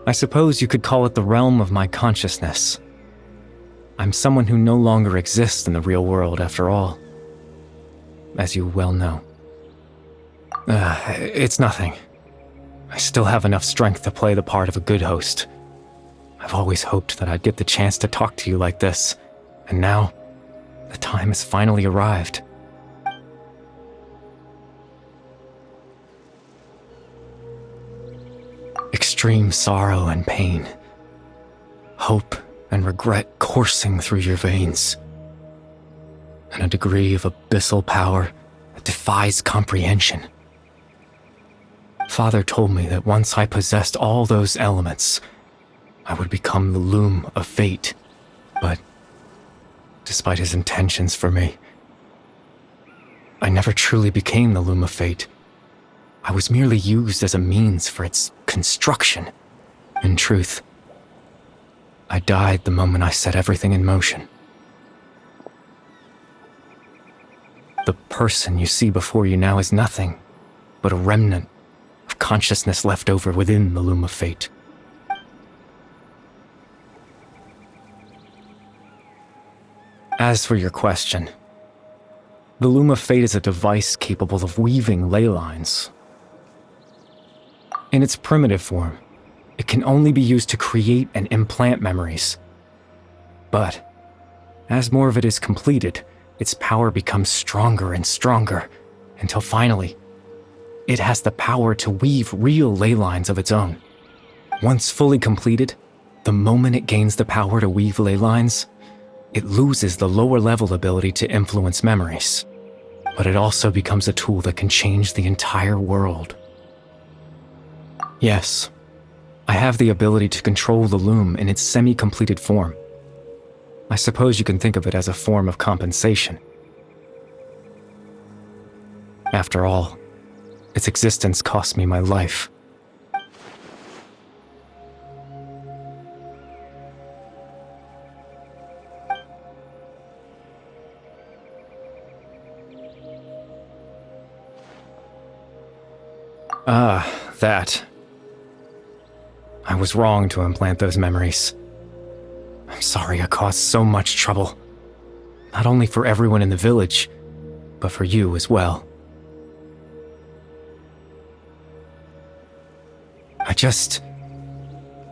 I suppose you could call it the realm of my consciousness. I'm someone who no longer exists in the real world, after all. As you well know. It's nothing. I still have enough strength to play the part of a good host. I've always hoped that I'd get the chance to talk to you like this, and now, the time has finally arrived. Extreme sorrow and pain. Hope and regret coursing through your veins. And a degree of abyssal power that defies comprehension. Father told me that once I possessed all those elements, I would become the loom of fate. But, despite his intentions for me, I never truly became the Loom of Fate. I was merely used as a means for its construction. In truth, I died the moment I set everything in motion. The person you see before you now is nothing but a remnant of consciousness left over within the Loom of Fate. As for your question, the Loom of Fate is a device capable of weaving ley lines. In its primitive form, it can only be used to create and implant memories. But, as more of it is completed, its power becomes stronger and stronger, until finally, it has the power to weave real ley lines of its own. Once fully completed, the moment it gains the power to weave ley lines, it loses the lower-level ability to influence memories. But it also becomes a tool that can change the entire world. Yes, I have the ability to control the loom in its semi-completed form. I suppose you can think of it as a form of compensation. After all, its existence cost me my life. That. I was wrong to implant those memories. I'm sorry I caused so much trouble. Not only for everyone in the village, but for you as well. I just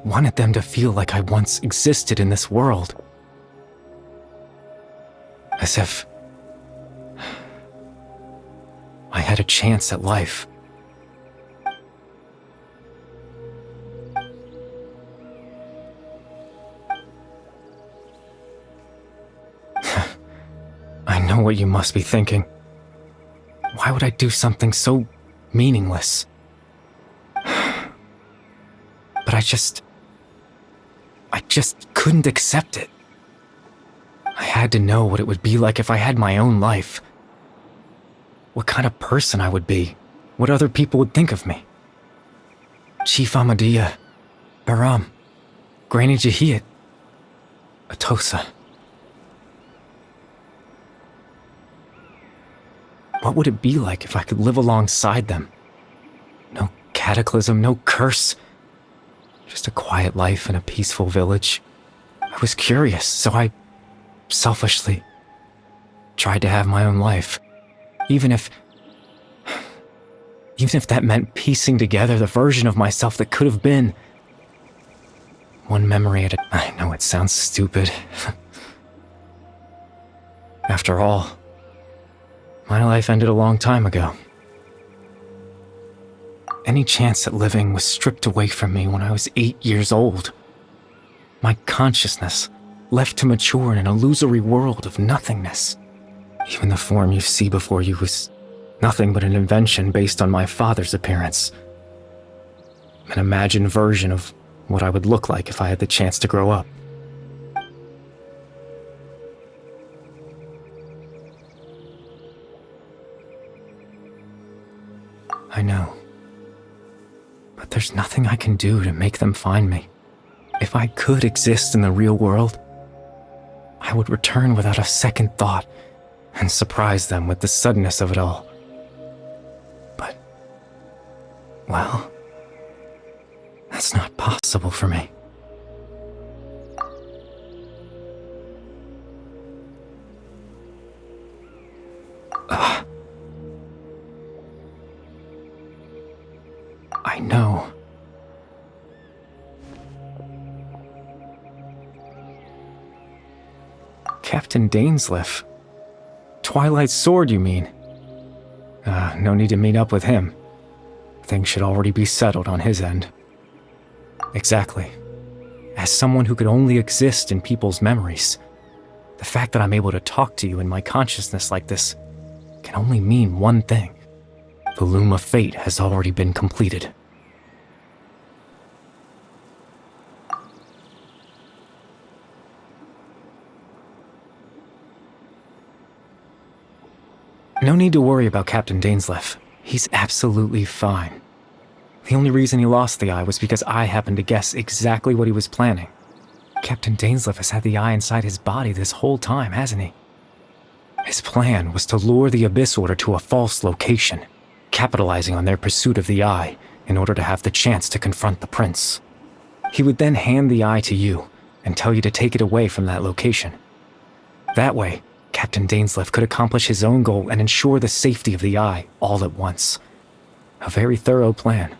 wanted them to feel like I once existed in this world. As if I had a chance at life. I know what you must be thinking. Why would I do something so meaningless? But I just couldn't accept it. I had to know what it would be like if I had my own life. What kind of person I would be. What other people would think of me. Chief Ahmadiyya, Baram, Granny Jahiyat, Atosa. What would it be like if I could live alongside them? No cataclysm, no curse. Just a quiet life in a peaceful village. I was curious, so I selfishly tried to have my own life. Even if that meant piecing together the version of myself that could have been. One memory at a time. I know it sounds stupid. After all, my life ended a long time ago. Any chance at living was stripped away from me when I was 8 years old. My consciousness left to mature in an illusory world of nothingness. Even the form you see before you was nothing but an invention based on my father's appearance. An imagined version of what I would look like if I had the chance to grow up. I know. But there's nothing I can do to make them find me. If I could exist in the real world, I would return without a second thought and surprise them with the suddenness of it all. But, well, that's not possible for me. I know. Captain Dainsleif. Twilight's sword, you mean? No need to meet up with him. Things should already be settled on his end. Exactly. As someone who could only exist in people's memories, the fact that I'm able to talk to you in my consciousness like this can only mean one thing. The Loom of Fate has already been completed. No need to worry about Captain Dainsleif. He's absolutely fine. The only reason he lost the eye was because I happened to guess exactly what he was planning. Captain Dainsleif has had the eye inside his body this whole time, hasn't he? His plan was to lure the Abyss Order to a false location, capitalizing on their pursuit of the eye in order to have the chance to confront the prince. He would then hand the eye to you and tell you to take it away from that location. That way, Captain Dainsleif could accomplish his own goal and ensure the safety of the eye all at once. A very thorough plan.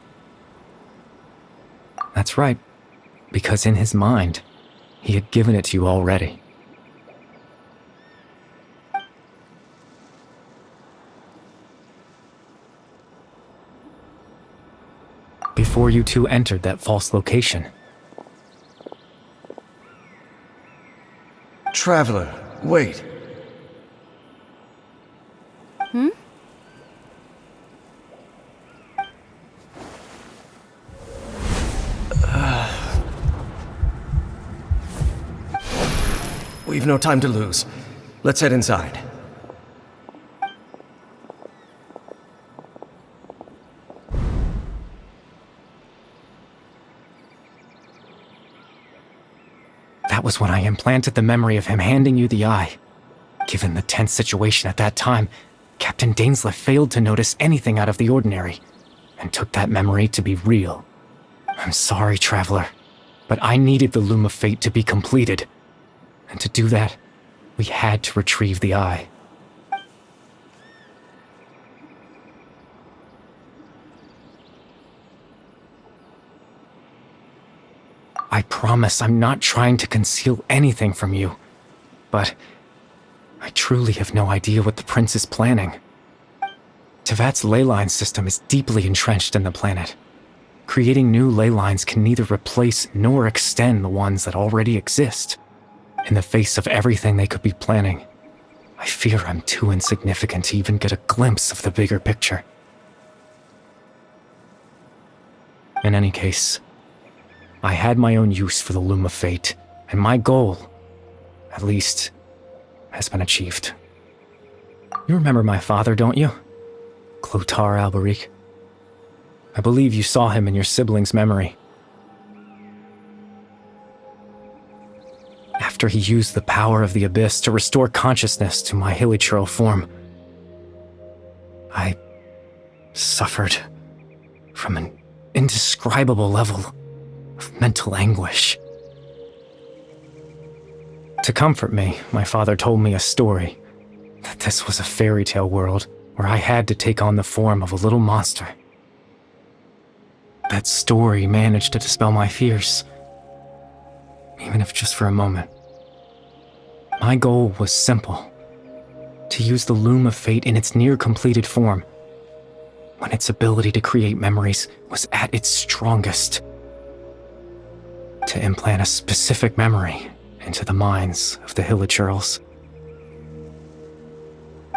That's right, because in his mind, he had given it to you already. Before you two entered that false location. Traveler, wait. We've no time to lose. Let's head inside. That was when I implanted the memory of him handing you the eye. Given the tense situation at that time, Captain Dainsleif failed to notice anything out of the ordinary, and took that memory to be real. I'm sorry, Traveler, but I needed the Loom of Fate to be completed. And to do that, we had to retrieve the eye. I promise I'm not trying to conceal anything from you, but I truly have no idea what the prince is planning. Tevat's ley line system is deeply entrenched in the planet. Creating new ley lines can neither replace nor extend the ones that already exist. In the face of everything they could be planning, I fear I'm too insignificant to even get a glimpse of the bigger picture. In any case, I had my own use for the Loom of Fate, and my goal, at least, has been achieved. You remember my father, don't you? Clotar Alberic. I believe you saw him in your sibling's memory. After he used the power of the Abyss to restore consciousness to my hilichurl form, I suffered from an indescribable level of mental anguish. To comfort me, my father told me a story, that this was a fairy tale world where I had to take on the form of a little monster. That story managed to dispel my fears, even if just for a moment. My goal was simple: to use the Loom of Fate in its near-completed form, when its ability to create memories was at its strongest. To implant a specific memory into the minds of the hilichurls.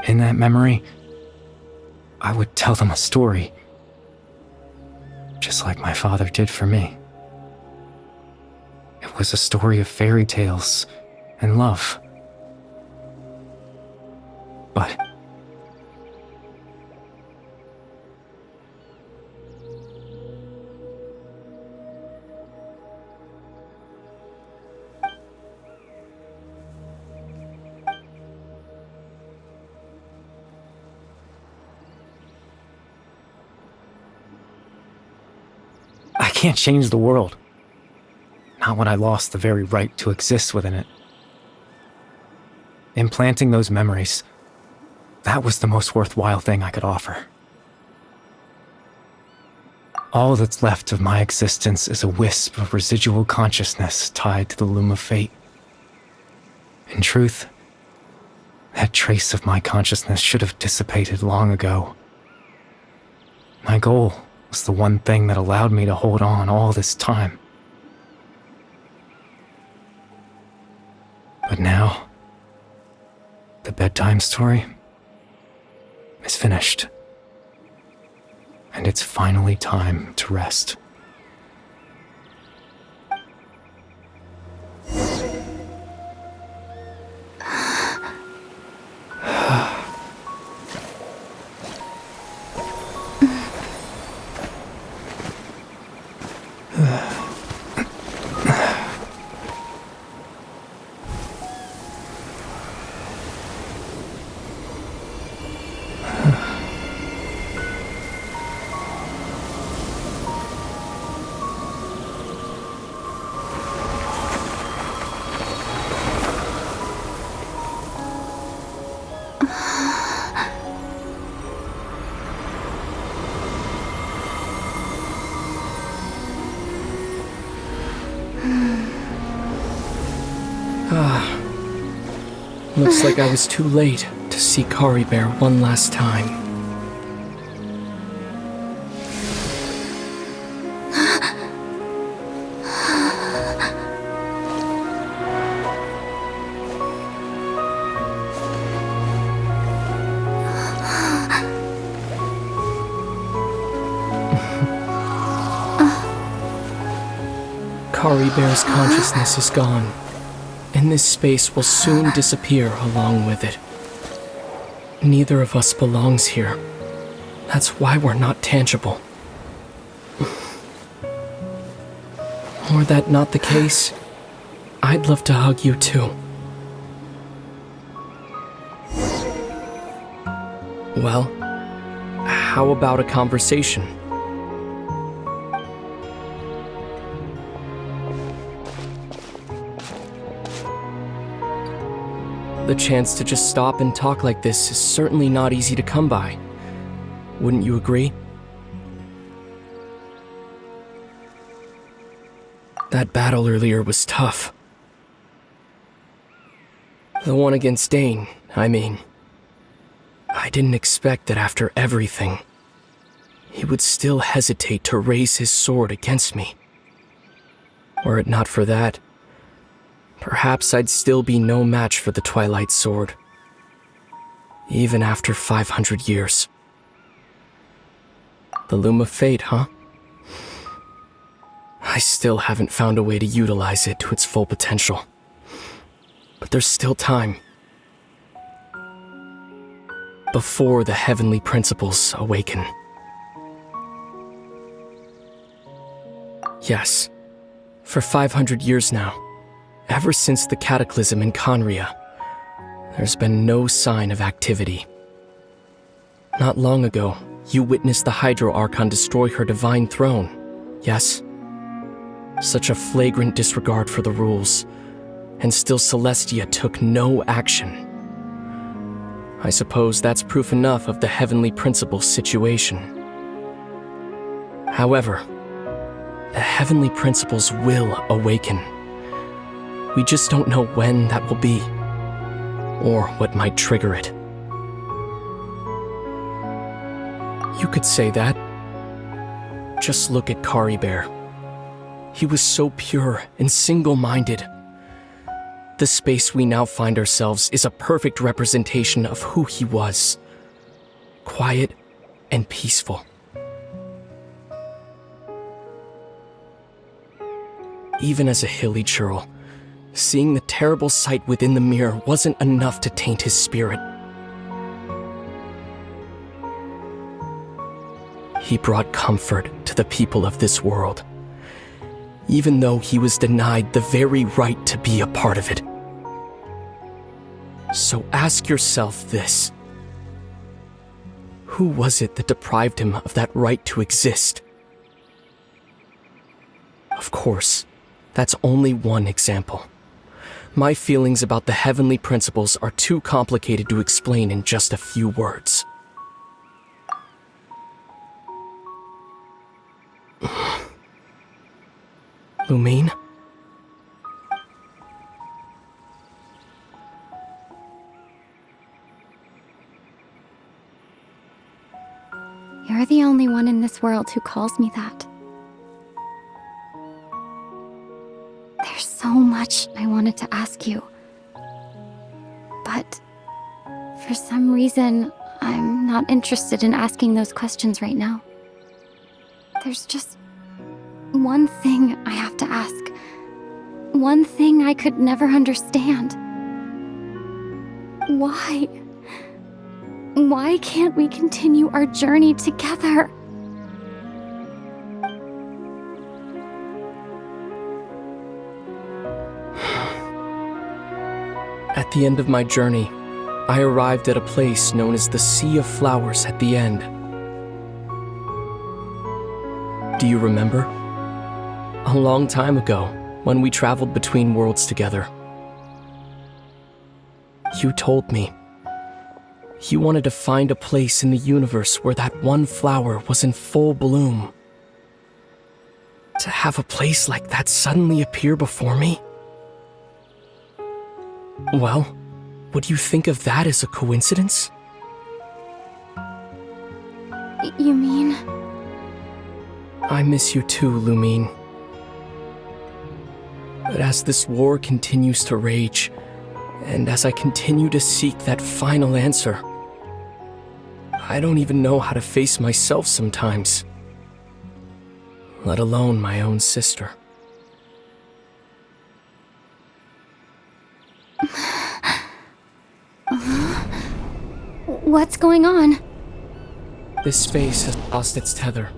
In that memory, I would tell them a story, just like my father did for me. It was a story of fairy tales and love. But I can't change the world. Not when I lost the very right to exist within it. Implanting those memories, that was the most worthwhile thing I could offer. All that's left of my existence is a wisp of residual consciousness tied to the Loom of Fate. In truth, that trace of my consciousness should have dissipated long ago. My goal was the one thing that allowed me to hold on all this time. But now, the bedtime story is finished. And it's finally time to rest. Looks like I was too late to see Kari Bear one last time. Kari Bear's consciousness is gone, and this space will soon disappear along with it. Neither of us belongs here. That's why we're not tangible. Were that not the case, I'd love to hug you too. Well, how about a conversation? The chance to just stop and talk like this is certainly not easy to come by. Wouldn't you agree? That battle earlier was tough. The one against Dane, I mean. I didn't expect that after everything, he would still hesitate to raise his sword against me. Were it not for that, perhaps I'd still be no match for the Twilight Sword, even after 500 years. The Loom of Fate, huh? I still haven't found a way to utilize it to its full potential. But there's still time. Before the heavenly principles awaken. Yes, for 500 years now, ever since the cataclysm in Conria, there's been no sign of activity. Not long ago, you witnessed the Hydro Archon destroy her divine throne, yes? Such a flagrant disregard for the rules, and still Celestia took no action. I suppose that's proof enough of the heavenly principles situation. However, the heavenly principles will awaken. We just don't know when that will be, or what might trigger it. You could say that. Just look at Kari Bear. He was so pure and single-minded. The space we now find ourselves is a perfect representation of who he was. Quiet and peaceful. Even as a hilly churl, seeing the terrible sight within the mirror wasn't enough to taint his spirit. He brought comfort to the people of this world, even though he was denied the very right to be a part of it. So ask yourself this. Who was it that deprived him of that right to exist? Of course, that's only one example. My feelings about the heavenly principles are too complicated to explain in just a few words. Lumine? You're the only one in this world who calls me that. There's so much I wanted to ask you. But for some reason, I'm not interested in asking those questions right now. There's just one thing I have to ask. One thing I could never understand. Why? Why can't we continue our journey together? At the end of my journey, I arrived at a place known as the Sea of Flowers at the end. Do you remember? A long time ago, when we traveled between worlds together. You told me you wanted to find a place in the universe where that one flower was in full bloom. To have a place like that suddenly appear before me? Well, would you think of that as a coincidence? You mean? I miss you too, Lumine. But as this war continues to rage, and as I continue to seek that final answer, I don't even know how to face myself sometimes, let alone my own sister. What's going on? This space has lost its tether.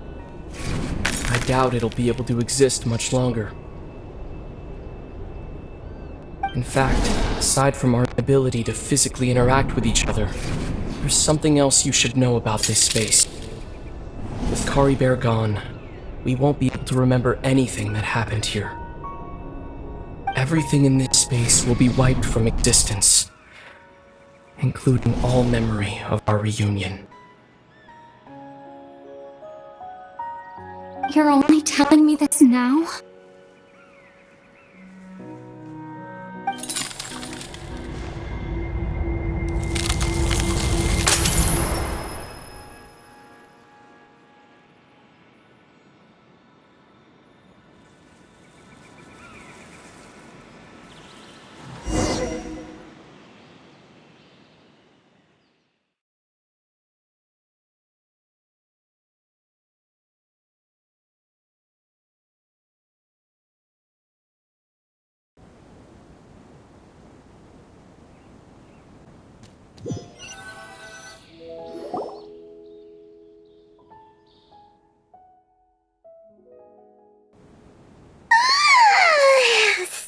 I doubt it'll be able to exist much longer. In fact, aside from our ability to physically interact with each other, there's something else you should know about this space. With Kari Bear gone, we won't be able to remember anything that happened here. Everything in this space will be wiped from existence, including all memory of our reunion. You're only telling me this now?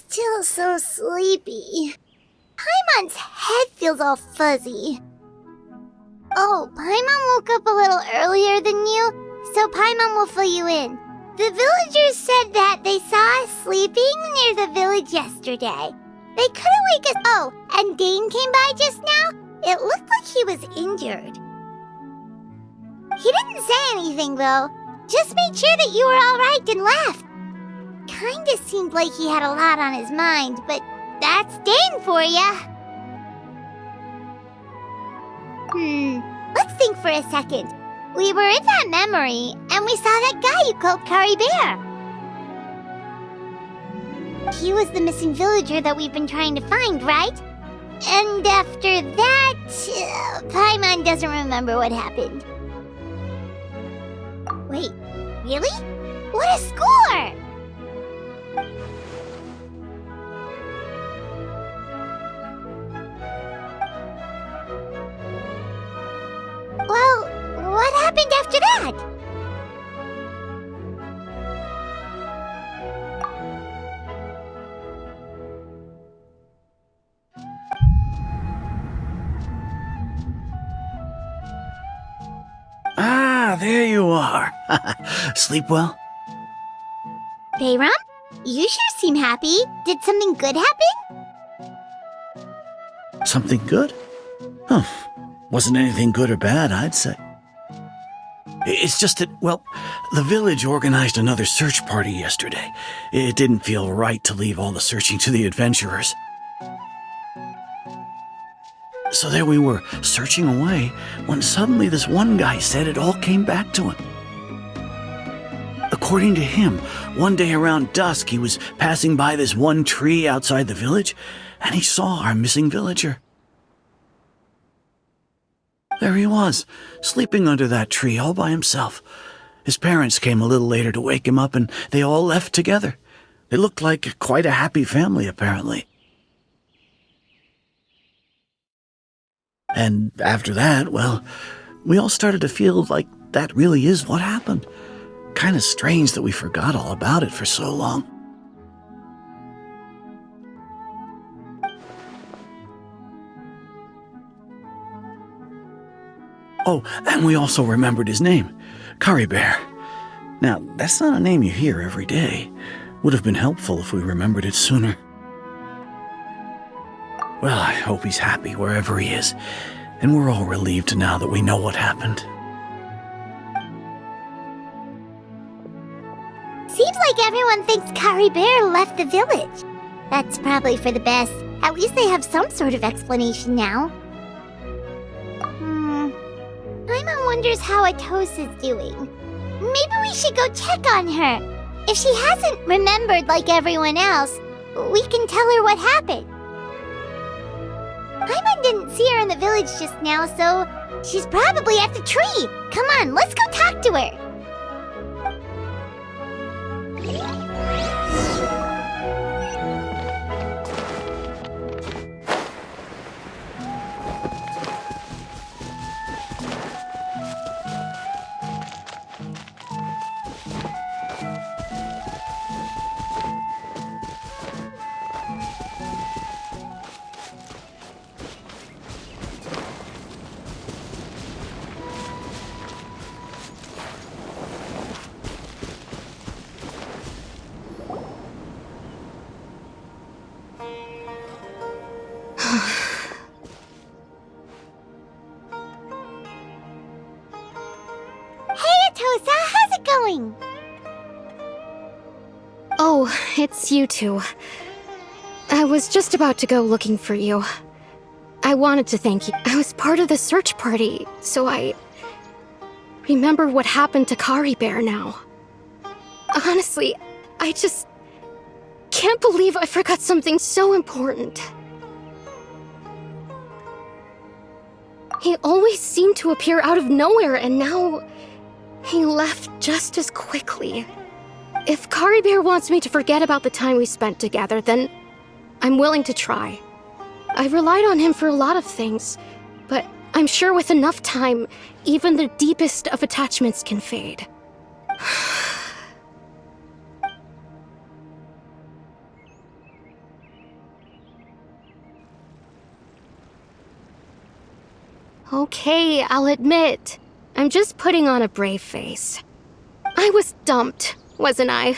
Still so sleepy. Paimon's head feels all fuzzy. Oh, Paimon woke up a little earlier than you, so Paimon will fill you in. The villagers said that they saw us sleeping near the village yesterday. They couldn't wake us. Oh, and Dane came by just now. It looked like he was injured. He didn't say anything, though. Just made sure that you were alright and left. Kinda seemed like he had a lot on his mind, but that's Dane for ya. Let's think for a second. We were in that memory, and we saw that guy you called Kari Bear. He was the missing villager that we've been trying to find, right? And after that, Paimon doesn't remember what happened. Wait, really? What a score! Well, what happened after that? Ah, there you are. Sleep well? Bayram, you sure seem happy. Did something good happen? Something good? Huh. Wasn't anything good or bad, I'd say. It's just that, well, the village organized another search party yesterday. It didn't feel right to leave all the searching to the adventurers. So there we were, searching away, when suddenly this one guy said it all came back to him. According to him, one day around dusk he was passing by this one tree outside the village, and he saw our missing villager. There he was, sleeping under that tree all by himself. His parents came a little later to wake him up, and they all left together. They looked like quite a happy family, apparently. And after that, well, we all started to feel like that really is what happened. Kind of strange that we forgot all about it for so long. Oh, and we also remembered his name, Kari Bear. Now, that's not a name you hear every day. Would have been helpful if we remembered it sooner. Well, I hope he's happy wherever he is, and we're all relieved now that we know what happened. Seems like everyone thinks Kari Bear left the village. That's probably for the best. At least they have some sort of explanation now. Paimon wonders how Atosa's doing. Maybe we should go check on her. If she hasn't remembered like everyone else, we can tell her what happened. Paimon didn't see her in the village just now, so she's probably at the tree. Come on, let's go talk to her. Oh, it's you two. I was just about to go looking for you. I wanted to thank you. I was part of the search party, so I remember what happened to Kari Bear now. Honestly, I just can't believe I forgot something so important. He always seemed to appear out of nowhere, and now he left just as quickly. If Kari Bear wants me to forget about the time we spent together, then I'm willing to try. I've relied on him for a lot of things, but I'm sure with enough time, even the deepest of attachments can fade. Okay, I'll admit, I'm just putting on a brave face. I was dumped, wasn't I?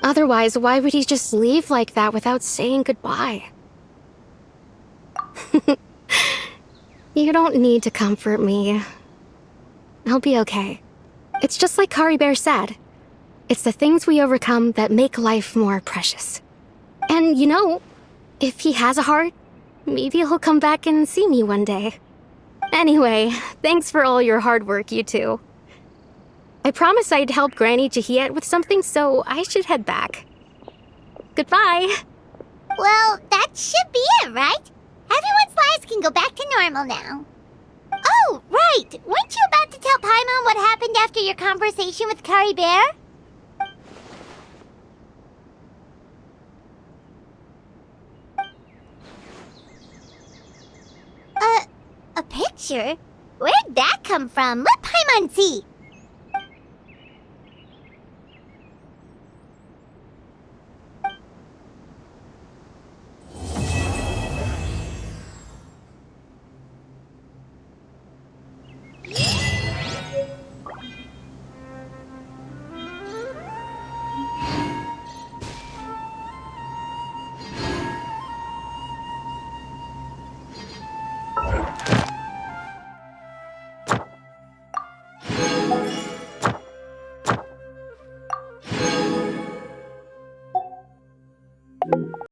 Otherwise, why would he just leave like that without saying goodbye? You don't need to comfort me. I'll be okay. It's just like Kari Bear said. It's the things we overcome that make life more precious. And you know, if he has a heart, maybe he'll come back and see me one day. Anyway, thanks for all your hard work, you two. I promised I'd help Granny Jahiet with something, so I should head back. Goodbye! Well, that should be it, right? Everyone's lives can go back to normal now. Oh, right! Weren't you about to tell Paimon what happened after your conversation with Kari Bear? A picture? Where'd that come from? Let Paimon see!